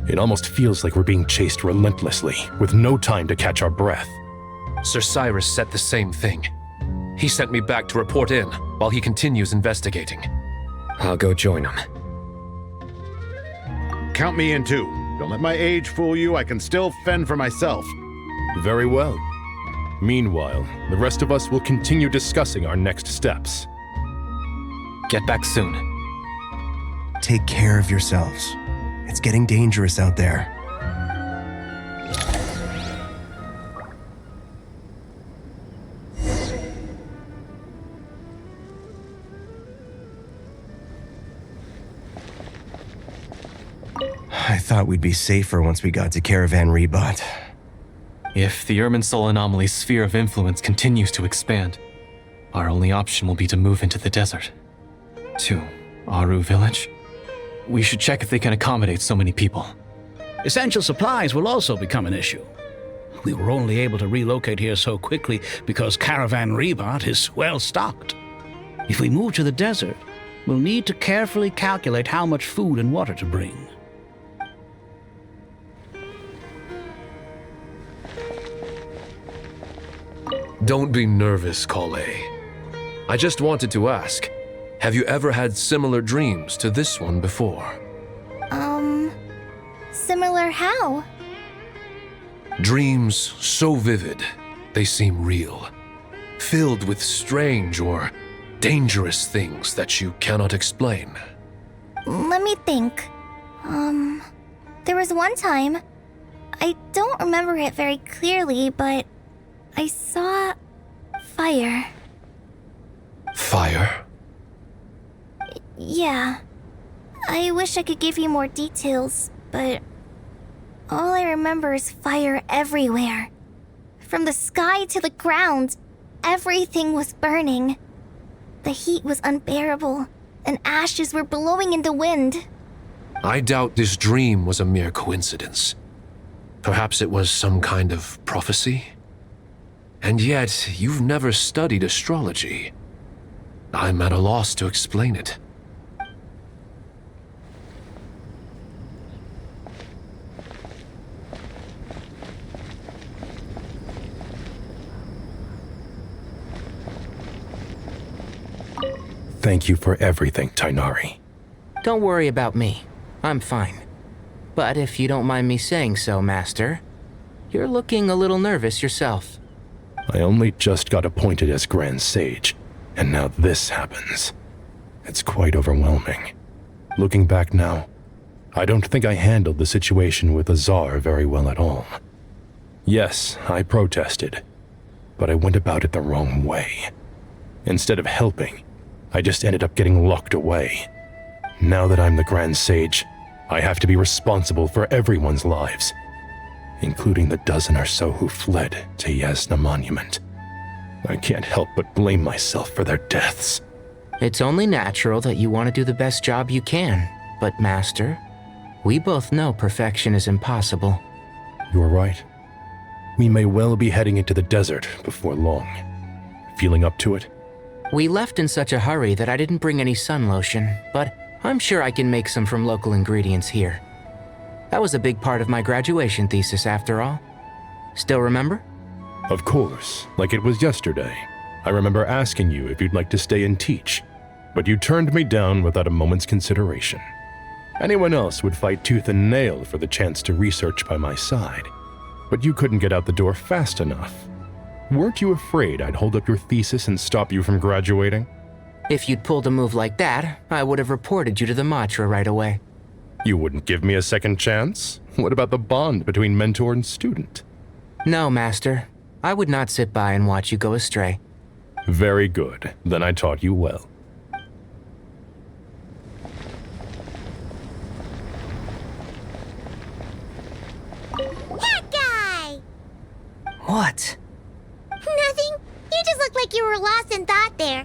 It almost feels like we're being chased relentlessly, with no time to catch our breath. Sir Cyrus said the same thing. He sent me back to report in, while he continues investigating. I'll go join him. Count me in too. Don't let my age fool you, I can still fend for myself. Very well. Meanwhile, the rest of us will continue discussing our next steps. Get back soon. Take care of yourselves. It's getting dangerous out there. I thought we'd be safer once we got to Caravan Rebot. If the Irminsul anomaly's sphere of influence continues to expand, our only option will be to move into the desert. To Aru Village? We should check if they can accommodate so many people. Essential supplies will also become an issue. We were only able to relocate here so quickly because Caravan Rebot is well stocked. If we move to the desert, we'll need to carefully calculate how much food and water to bring. Don't be nervous, Kale. I just wanted to ask, have you ever had similar dreams to this one before? Similar how? Dreams so vivid, they seem real. Filled with strange or dangerous things that you cannot explain. Let me think. There was one time, I don't remember it very clearly, but I saw fire. Fire? Yeah. I wish I could give you more details, but all I remember is fire everywhere. From the sky to the ground, everything was burning. The heat was unbearable, and ashes were blowing in the wind. I doubt this dream was a mere coincidence. Perhaps it was some kind of prophecy? And yet, you've never studied astrology. I'm at a loss to explain it. Thank you for everything, Tainari. Don't worry about me. I'm fine. But if you don't mind me saying so, Master, you're looking a little nervous yourself. I only just got appointed as Grand Sage, and now this happens. It's quite overwhelming. Looking back now, I don't think I handled the situation with the Tsar very well at all. Yes, I protested, but I went about it the wrong way. Instead of helping, I just ended up getting locked away. Now that I'm the Grand Sage, I have to be responsible for everyone's lives, including the dozen or so who fled to Yasna Monument. I can't help but blame myself for their deaths. It's only natural that you want to do the best job you can, but Master, we both know perfection is impossible. You're right. We may well be heading into the desert before long. Feeling up to it? We left in such a hurry that I didn't bring any sun lotion, but I'm sure I can make some from local ingredients here. That was a big part of my graduation thesis after all. Still remember? Of course, like it was yesterday. I remember asking you if you'd like to stay and teach, but you turned me down without a moment's consideration. Anyone else would fight tooth and nail for the chance to research by my side, but you couldn't get out the door fast enough. Weren't you afraid I'd hold up your thesis and stop you from graduating? If you'd pulled a move like that, I would have reported you to the Matra right away. You wouldn't give me a second chance? What about the bond between mentor and student? No, Master. I would not sit by and watch you go astray. Very good. Then I taught you well. That guy! What? Nothing. You just looked like you were lost in thought there.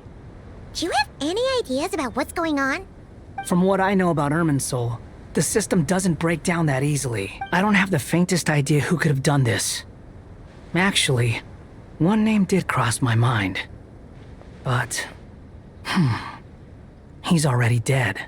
Do you have any ideas about what's going on? From what I know about Irminsul, the system doesn't break down that easily. I don't have the faintest idea who could have done this. Actually, one name did cross my mind. But, he's already dead.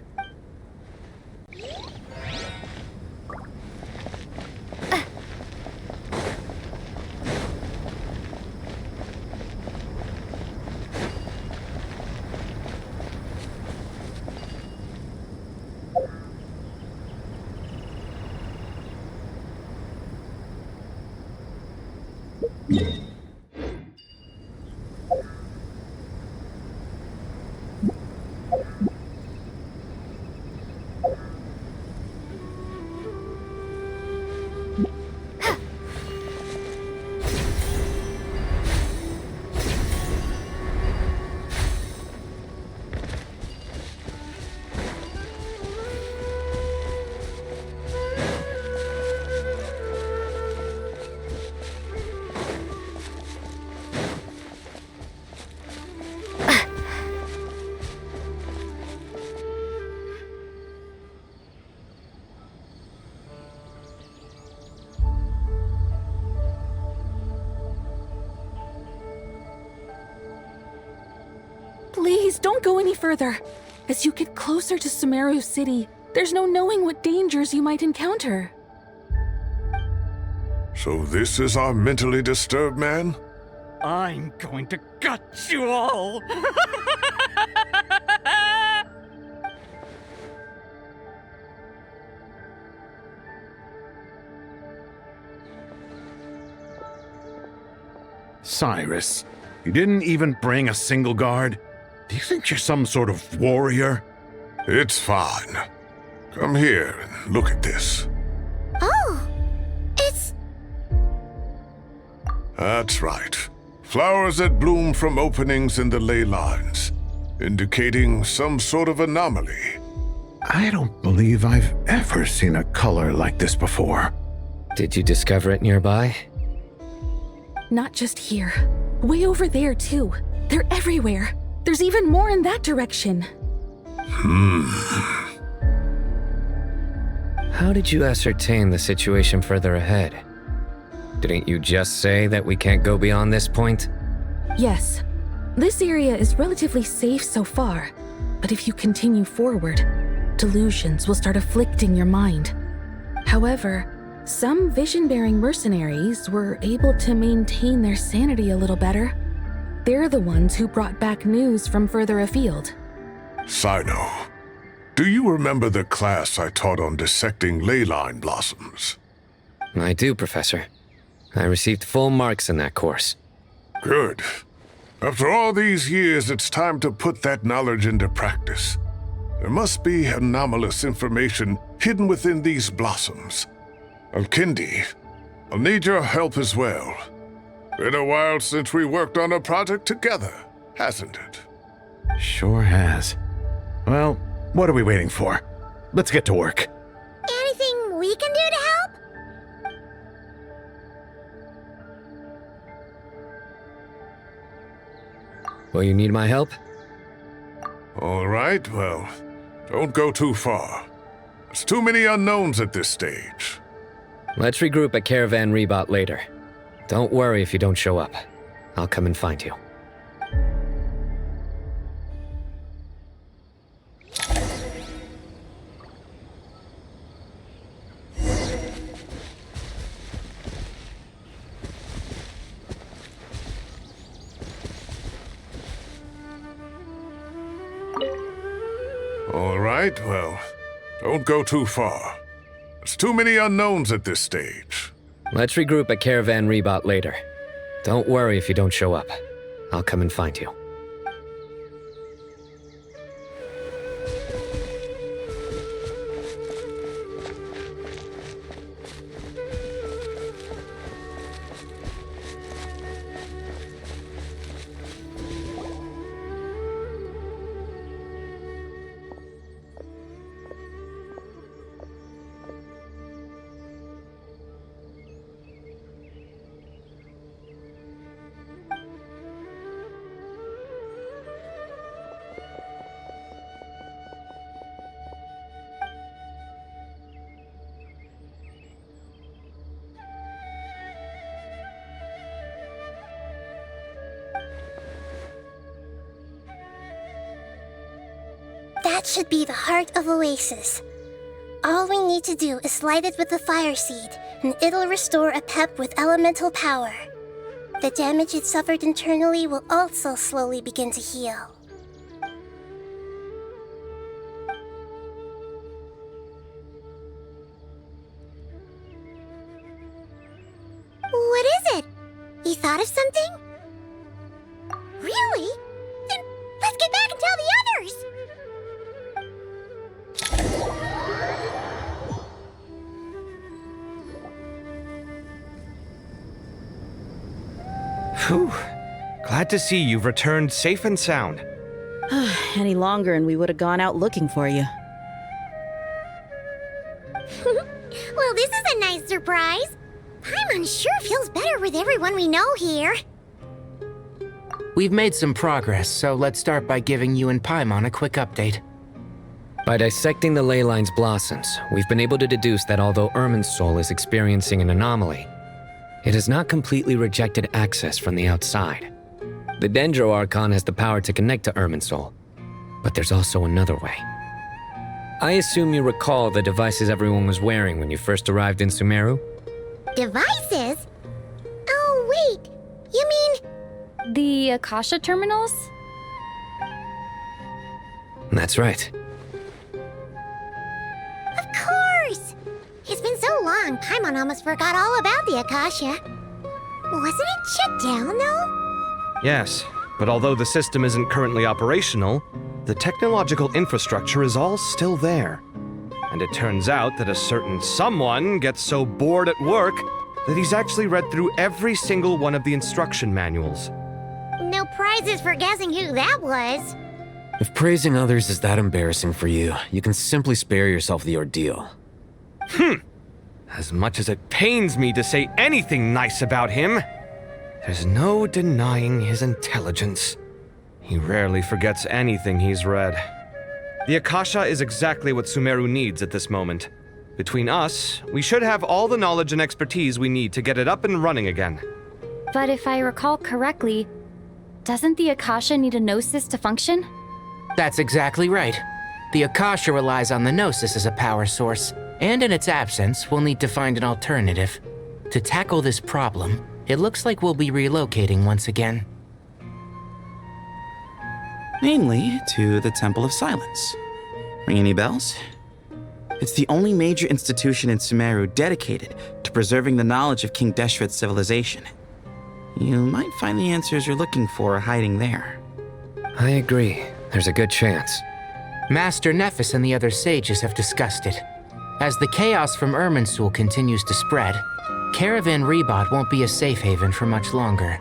Please, don't go any further. As you get closer to Sumeru City, there's no knowing what dangers you might encounter. So this is our mentally disturbed man? I'm going to gut you all! Cyrus, you didn't even bring a single guard? Do you think you're some sort of warrior? It's fine. Come here and look at this. Oh, it's... That's right. Flowers that bloom from openings in the ley lines, indicating some sort of anomaly. I don't believe I've ever seen a color like this before. Did you discover it nearby? Not just here. Way over there, too. They're everywhere. There's even more in that direction. How did you ascertain the situation further ahead? Didn't you just say that we can't go beyond this point? Yes. This area is relatively safe so far, but if you continue forward, delusions will start afflicting your mind. However, some vision-bearing mercenaries were able to maintain their sanity a little better. They're the ones who brought back news from further afield. Sino, do you remember the class I taught on dissecting ley line blossoms? I do, Professor. I received full marks in that course. Good. After all these years, it's time to put that knowledge into practice. There must be anomalous information hidden within these blossoms. Alkindi, I'll need your help as well. Been a while since we worked on a project together, hasn't it? Sure has. Well, what are we waiting for? Let's get to work. Anything we can do to help? Will you need my help? All right, well, don't go too far. There's too many unknowns at this stage. Let's regroup at Caravan Rebot later. Don't worry if you don't show up. I'll come and find you. All right, well, don't go too far. There's too many unknowns at this stage. Let's regroup at Caravan Rebot later. Don't worry if you don't show up. I'll come and find you. That should be the heart of Oasis. All we need to do is light it with the fire seed, and it'll restore a pep with elemental power. The damage it suffered internally will also slowly begin to heal. What is it? You thought of something? Really? Then let's get back and tell the others! Whew. Glad to see you've returned safe and sound. Any longer and we would have gone out looking for you. Well, this is a nice surprise. Paimon sure feels better with everyone we know here. We've made some progress, so let's start by giving you and Paimon a quick update. By dissecting the ley line's blossoms, we've been able to deduce that although Irminsul is experiencing an anomaly, it has not completely rejected access from the outside. The Dendro Archon has the power to connect to Irminsul, but there's also another way. I assume you recall the devices everyone was wearing when you first arrived in Sumeru? Devices? Oh, wait. You mean... The Akasha terminals? That's right. Of course! It's been so long, Paimon almost forgot all about the Akasha. Wasn't it shut down, though? Yes, but although the system isn't currently operational, the technological infrastructure is all still there. And it turns out that a certain someone gets so bored at work that he's actually read through every single one of the instruction manuals. No prizes for guessing who that was. If praising others is that embarrassing for you, you can simply spare yourself the ordeal. As much as it pains me to say anything nice about him, there's no denying his intelligence. He rarely forgets anything he's read. The Akasha is exactly what Sumeru needs at this moment. Between us, we should have all the knowledge and expertise we need to get it up and running again. But if I recall correctly, doesn't the Akasha need a Gnosis to function? That's exactly right. The Akasha relies on the Gnosis as a power source, and in its absence, we'll need to find an alternative. To tackle this problem, it looks like we'll be relocating once again. Namely, to the Temple of Silence. Ring any bells? It's the only major institution in Sumeru dedicated to preserving the knowledge of King Deshret's civilization. You might find the answers you're looking for hiding there. I agree. There's a good chance. Master Nephis and the other sages have discussed it. As the chaos from Irminsul continues to spread, Caravan Rebot won't be a safe haven for much longer.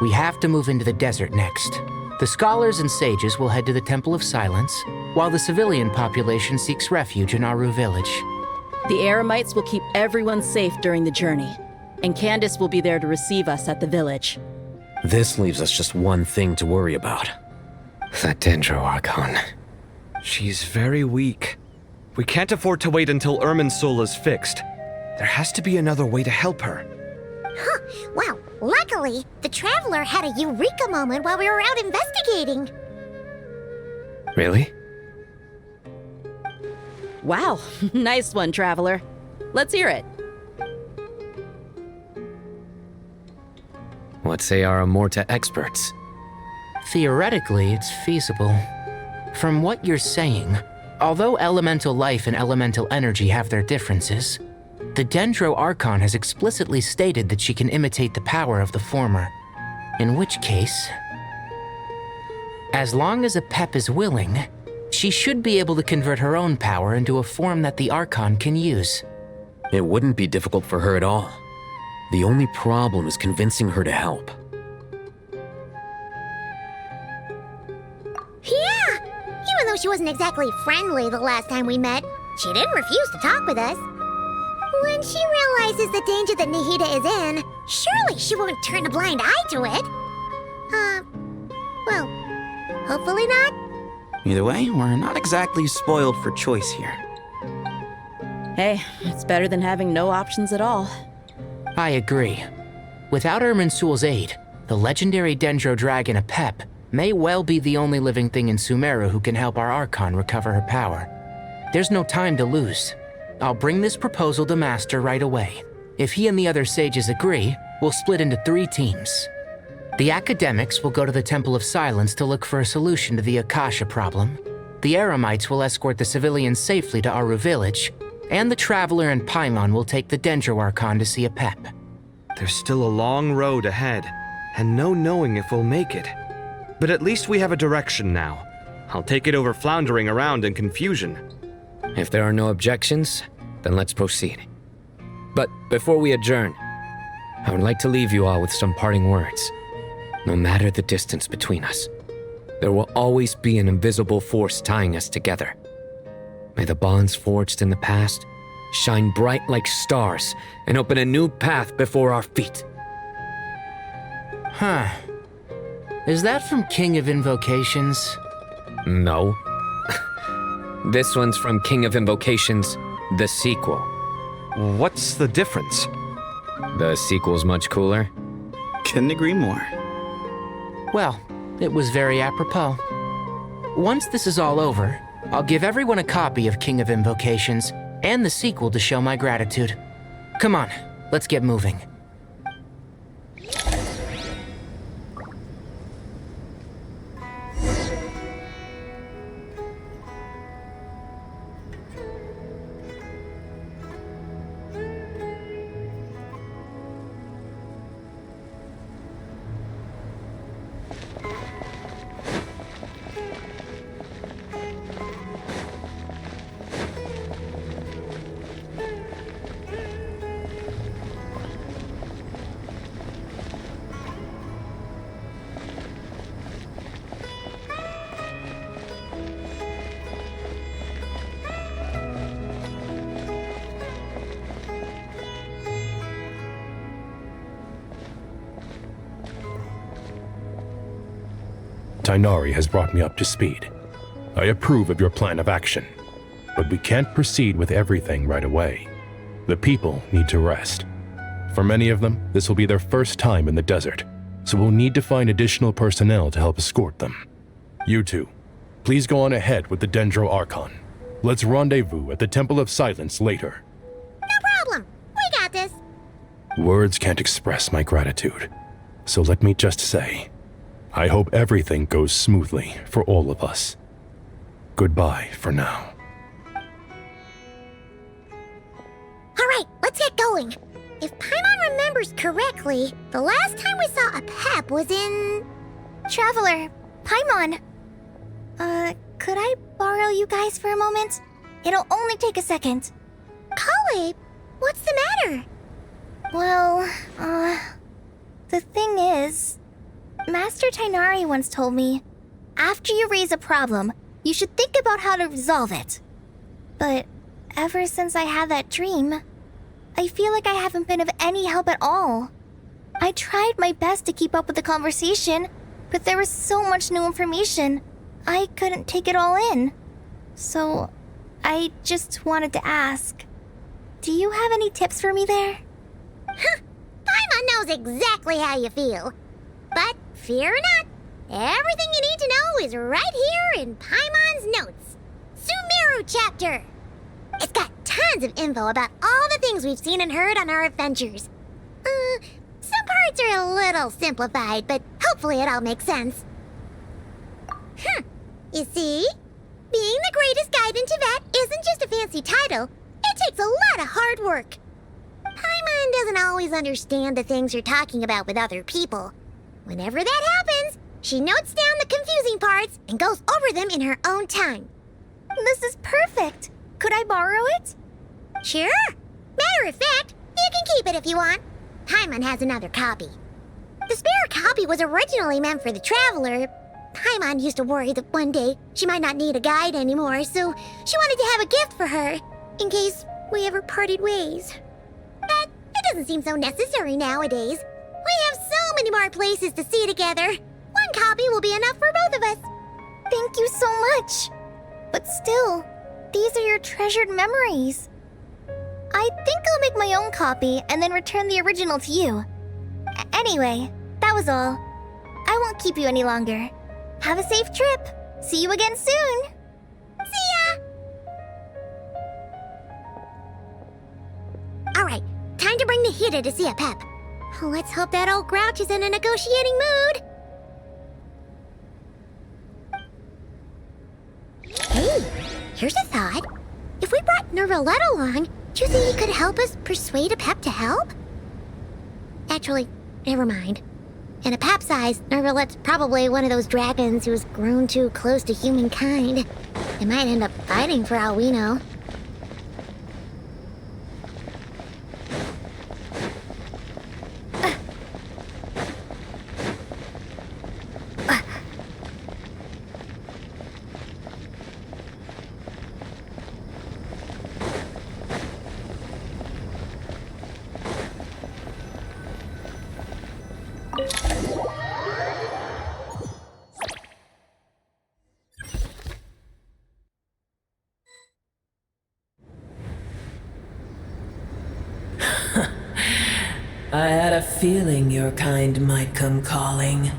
We have to move into the desert next. The scholars and sages will head to the Temple of Silence, while the civilian population seeks refuge in Aru village. The Eremites will keep everyone safe during the journey, and Candace will be there to receive us at the village. This leaves us just one thing to worry about. That Dendro Archon. She's very weak. We can't afford to wait until Irminsul is fixed. There has to be another way to help her. Huh. Wow, luckily, the Traveler had a eureka moment while we were out investigating. Really? Wow, nice one, Traveler. Let's hear it. What say our Amorta experts? Theoretically, it's feasible. From what you're saying, although elemental life and elemental energy have their differences, the Dendro Archon has explicitly stated that she can imitate the power of the former. In which case, as long as Apep is willing, she should be able to convert her own power into a form that the Archon can use. It wouldn't be difficult for her at all. The only problem is convincing her to help. Yeah! Even though she wasn't exactly friendly the last time we met, she didn't refuse to talk with us. When she realizes the danger that Nihida is in, surely she won't turn a blind eye to it. Well, hopefully not. Either way, we're not exactly spoiled for choice here. Hey, it's better than having no options at all. I agree. Without Irminsul's aid, the legendary Dendro Dragon Apep may well be the only living thing in Sumeru who can help our Archon recover her power. There's no time to lose. I'll bring this proposal to Master right away. If he and the other sages agree, we'll split into 3 teams. The academics will go to the Temple of Silence to look for a solution to the Akasha problem. The Eremites will escort the civilians safely to Aru village, and the Traveler and Paimon will take the Dendro Archon to see Apep. There's still a long road ahead, and no knowing if we'll make it. But at least we have a direction now. I'll take it over floundering around in confusion. If there are no objections, then let's proceed. But before we adjourn, I would like to leave you all with some parting words. No matter the distance between us, there will always be an invisible force tying us together. May the bonds forged in the past shine bright like stars and open a new path before our feet. Huh. Is that from King of Invocations? No. This one's from King of Invocations, the sequel. What's the difference? The sequel's much cooler. Couldn't agree more. Well, it was very apropos. Once this is all over, I'll give everyone a copy of King of Invocations and the sequel to show my gratitude. Come on, let's get moving. Tighnari has brought me up to speed. I approve of your plan of action, but we can't proceed with everything right away. The people need to rest. For many of them, this will be their first time in the desert, so we'll need to find additional personnel to help escort them. You two, please go on ahead with the Dendro Archon. Let's rendezvous at the Temple of Silence later. No problem. We got this. Words can't express my gratitude, so let me just say, I hope everything goes smoothly for all of us. Goodbye for now. Alright, let's get going. If Paimon remembers correctly, the last time we saw a Pep was in... Traveler, Paimon. Could I borrow you guys for a moment? It'll only take a second. Kale, what's the matter? Well, the thing is, Master Tainari once told me, after you raise a problem, you should think about how to resolve it. But ever since I had that dream, I feel like I haven't been of any help at all. I tried my best to keep up with the conversation, but there was so much new information, I couldn't take it all in. So, I just wanted to ask, do you have any tips for me there? Huh, Paimon knows exactly how you feel. But fear not, everything you need to know is right here in Paimon's notes. Sumeru chapter! It's got tons of info about all the things we've seen and heard on our adventures. Some parts are a little simplified, but hopefully it all makes sense. You see? Being the greatest guide in Tibet isn't just a fancy title. It takes a lot of hard work. Paimon doesn't always understand the things you're talking about with other people. Whenever that happens, she notes down the confusing parts and goes over them in her own time. This is perfect. Could I borrow it? Sure. Matter of fact, you can keep it if you want. Paimon has another copy. The spare copy was originally meant for the Traveler. Paimon used to worry that one day she might not need a guide anymore, so she wanted to have a gift for her, in case we ever parted ways. But it doesn't seem so necessary nowadays. We have so many more places to see together. One copy will be enough for both of us. Thank you so much. But still, these are your treasured memories. I think I'll make my own copy and then return the original to you. Anyway, that was all. I won't keep you any longer. Have a safe trip. See you again soon. See ya! Alright, time to bring the Hida to see a Pep. Let's hope that old grouch is in a negotiating mood. Hey, here's a thought. If we brought Nervalet along, do you think he could help us persuade a Pep to help? Actually, never mind. In a Pep's eyes, Nervalet's probably one of those dragons who's grown too close to humankind. They might end up fighting for all we know. I had a feeling your kind might come calling.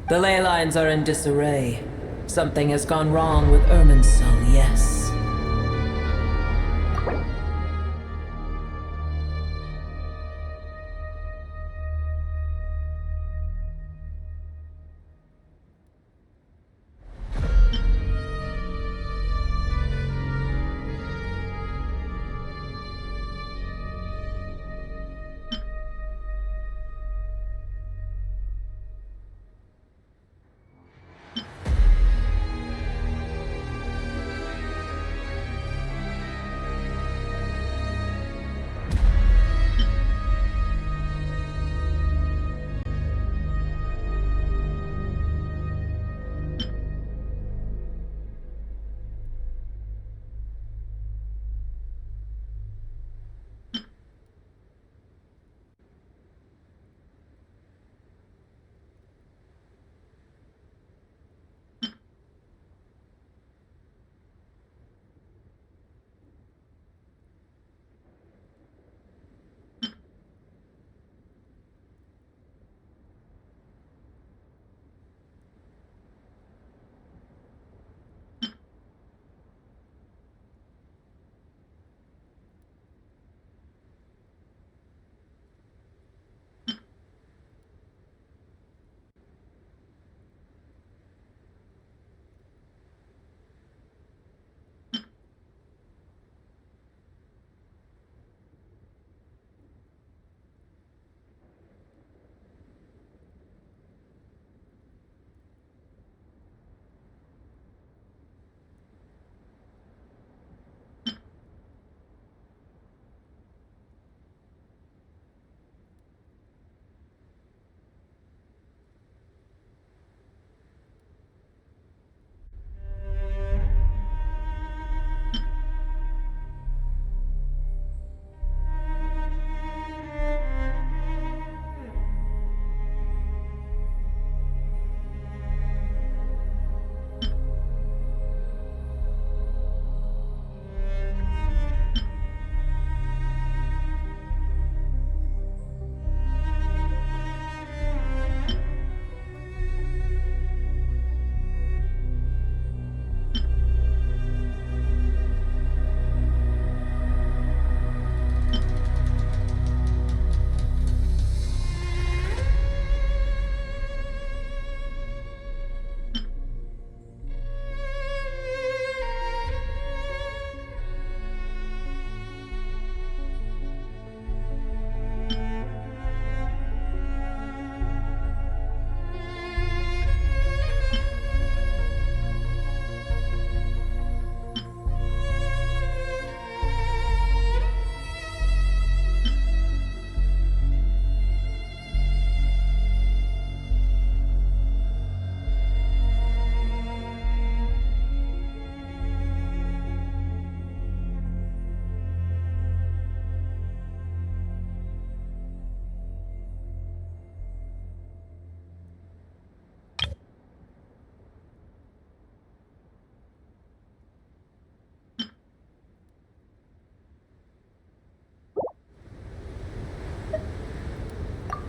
The ley lines are in disarray. Something has gone wrong with Irminsul, yes.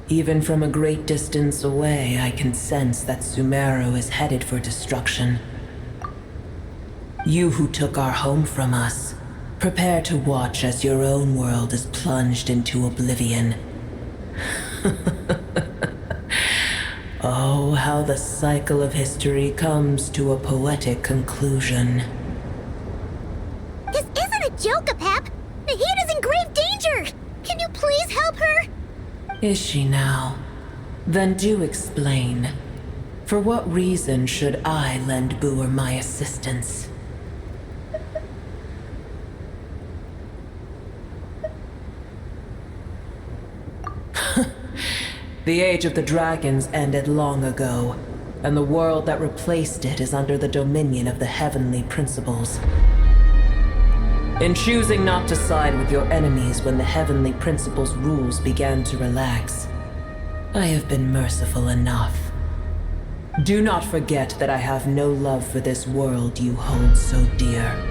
Even from a great distance away, I can sense that Sumeru is headed for destruction. You who took our home from us, prepare to watch as your own world is plunged into oblivion. Oh, how the cycle of history comes to a poetic conclusion. This isn't a joke, Apep! Nahida's in grave danger! Can you please help her? Is she now? Then do explain. For what reason should I lend Booer my assistance? The age of the dragons ended long ago, and the world that replaced it is under the dominion of the heavenly principles. In choosing not to side with your enemies when the heavenly principles' rules began to relax, I have been merciful enough. Do not forget that I have no love for this world you hold so dear.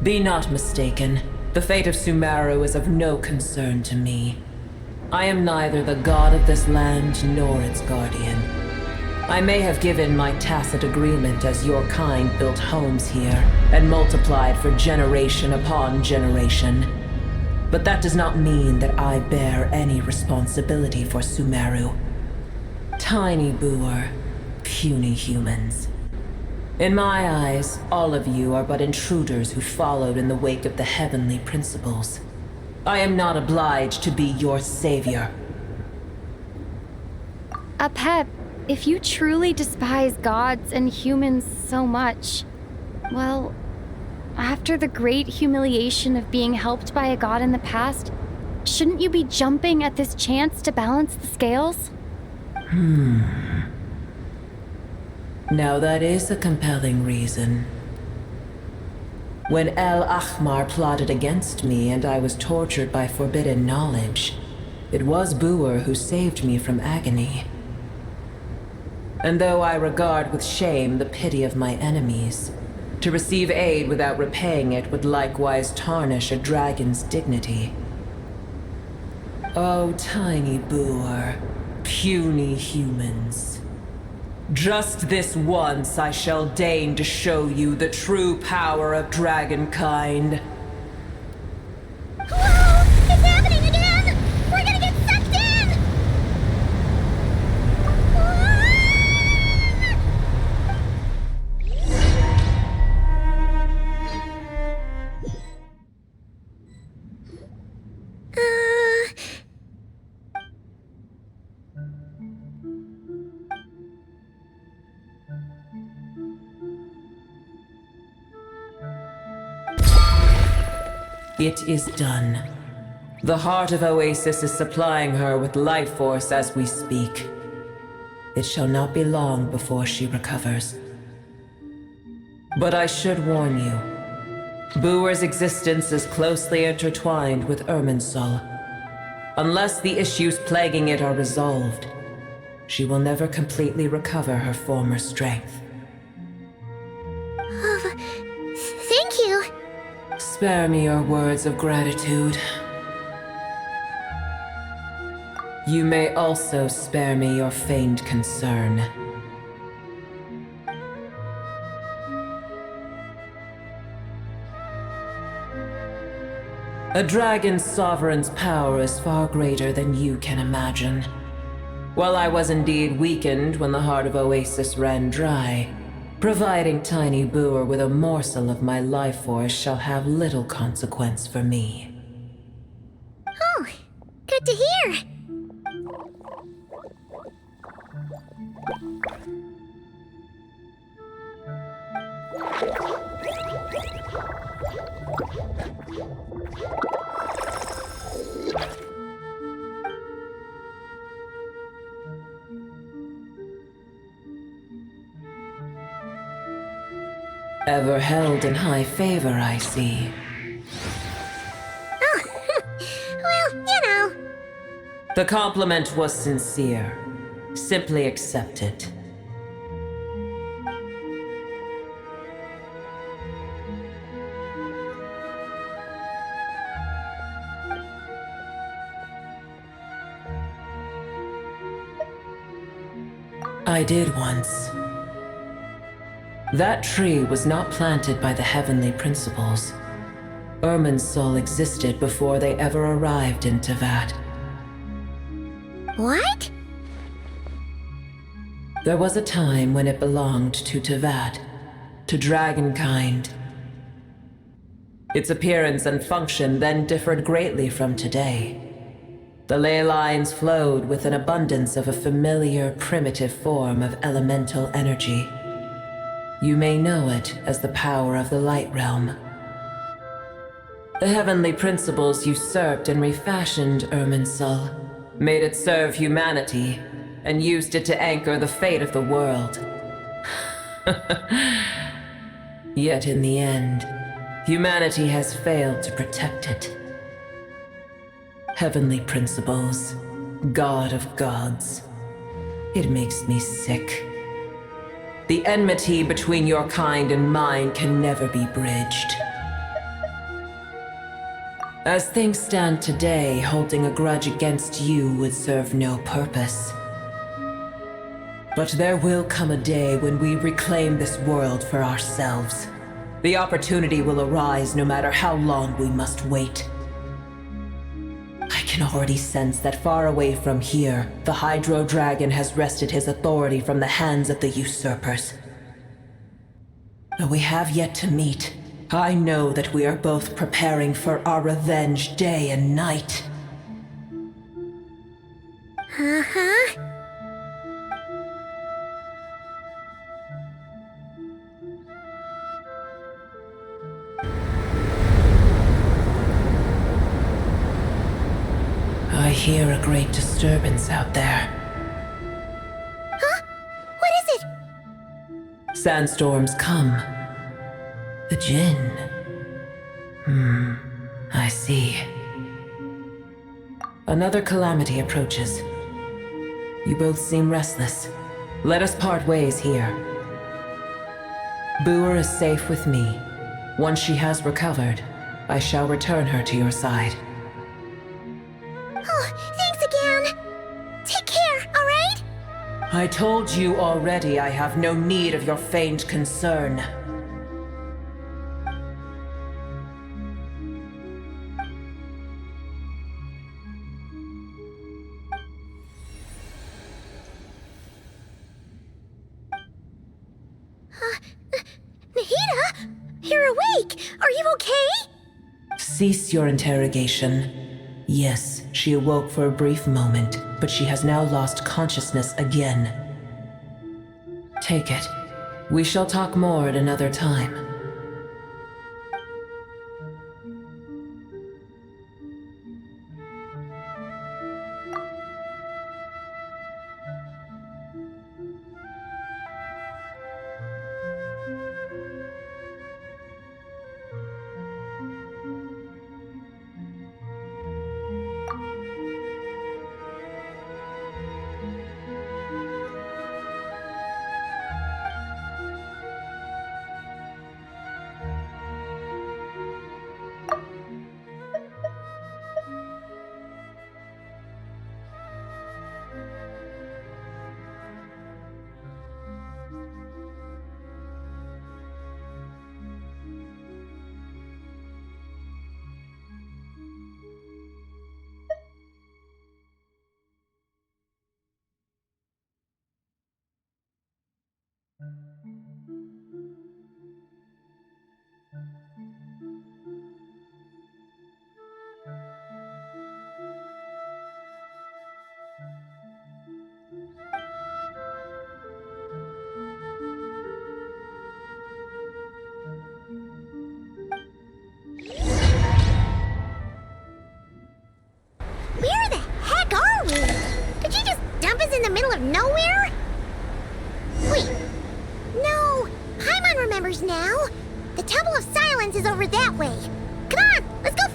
Be not mistaken. The fate of Sumeru is of no concern to me. I am neither the god of this land nor its guardian. I may have given my tacit agreement as your kind built homes here and multiplied for generation upon generation. But that does not mean that I bear any responsibility for Sumeru. Tiny Booer, puny humans. In my eyes, all of you are but intruders who followed in the wake of the heavenly principles. I am not obliged to be your savior. Apep, if you truly despise gods and humans so much, well, after the great humiliation of being helped by a god in the past, shouldn't you be jumping at this chance to balance the scales? Now that is a compelling reason. When El Ahmar plotted against me and I was tortured by forbidden knowledge, it was Booer who saved me from agony. And though I regard with shame the pity of my enemies, to receive aid without repaying it would likewise tarnish a dragon's dignity. Oh, tiny Booer, puny humans. Just this once I shall deign to show you the true power of dragonkind. Whoa! It's happening again! We're gonna get sucked in! It is done. The heart of Oasis is supplying her with life force as we speak. It shall not be long before she recovers. But I should warn you. Booer's existence is closely intertwined with Irminsul. Unless the issues plaguing it are resolved, she will never completely recover her former strength. Thank you. Spare me your words of gratitude. You may also spare me your feigned concern. A dragon's sovereign's power is far greater than you can imagine. While I was indeed weakened when the heart of Oasis ran dry, providing Tiny Booer with a morsel of my life force shall have little consequence for me. Oh, good to hear. Ever held in high favor, I see. Oh, well, you know. The compliment was sincere. Simply accept it. I did once. That tree was not planted by the heavenly principles. Irminsul existed before they ever arrived in Tevat. What? There was a time when it belonged to Tevat, to dragonkind. Its appearance and function then differed greatly from today. The ley lines flowed with an abundance of a familiar, primitive form of elemental energy. You may know it as the power of the Light Realm. The heavenly principles usurped and refashioned Irminsul, made it serve humanity, and used it to anchor the fate of the world. Yet in the end, humanity has failed to protect it. Heavenly principles, God of gods. It makes me sick. The enmity between your kind and mine can never be bridged. As things stand today, holding a grudge against you would serve no purpose. But there will come a day when we reclaim this world for ourselves. The opportunity will arise no matter how long we must wait. I can already sense that far away from here, the Hydro Dragon has wrested his authority from the hands of the usurpers. Though we have yet to meet, I know that we are both preparing for our revenge day and night. Uh-huh. I hear a great disturbance out there. Huh? What is it? Sandstorms come. The Jinn. I see. Another calamity approaches. You both seem restless. Let us part ways here. Boer is safe with me. Once she has recovered, I shall return her to your side. Oh, thanks again. Take care, all right? I told you already I have no need of your feigned concern. Nahida? You're awake! Are you okay? Cease your interrogation. Yes, she awoke for a brief moment, but she has now lost consciousness again. Take it. We shall talk more at another time. Where the heck are we? Did you just dump us in the middle of nowhere? Wait. No. Paimon remembers now. The Temple of Silence is over that way. Come on, let's go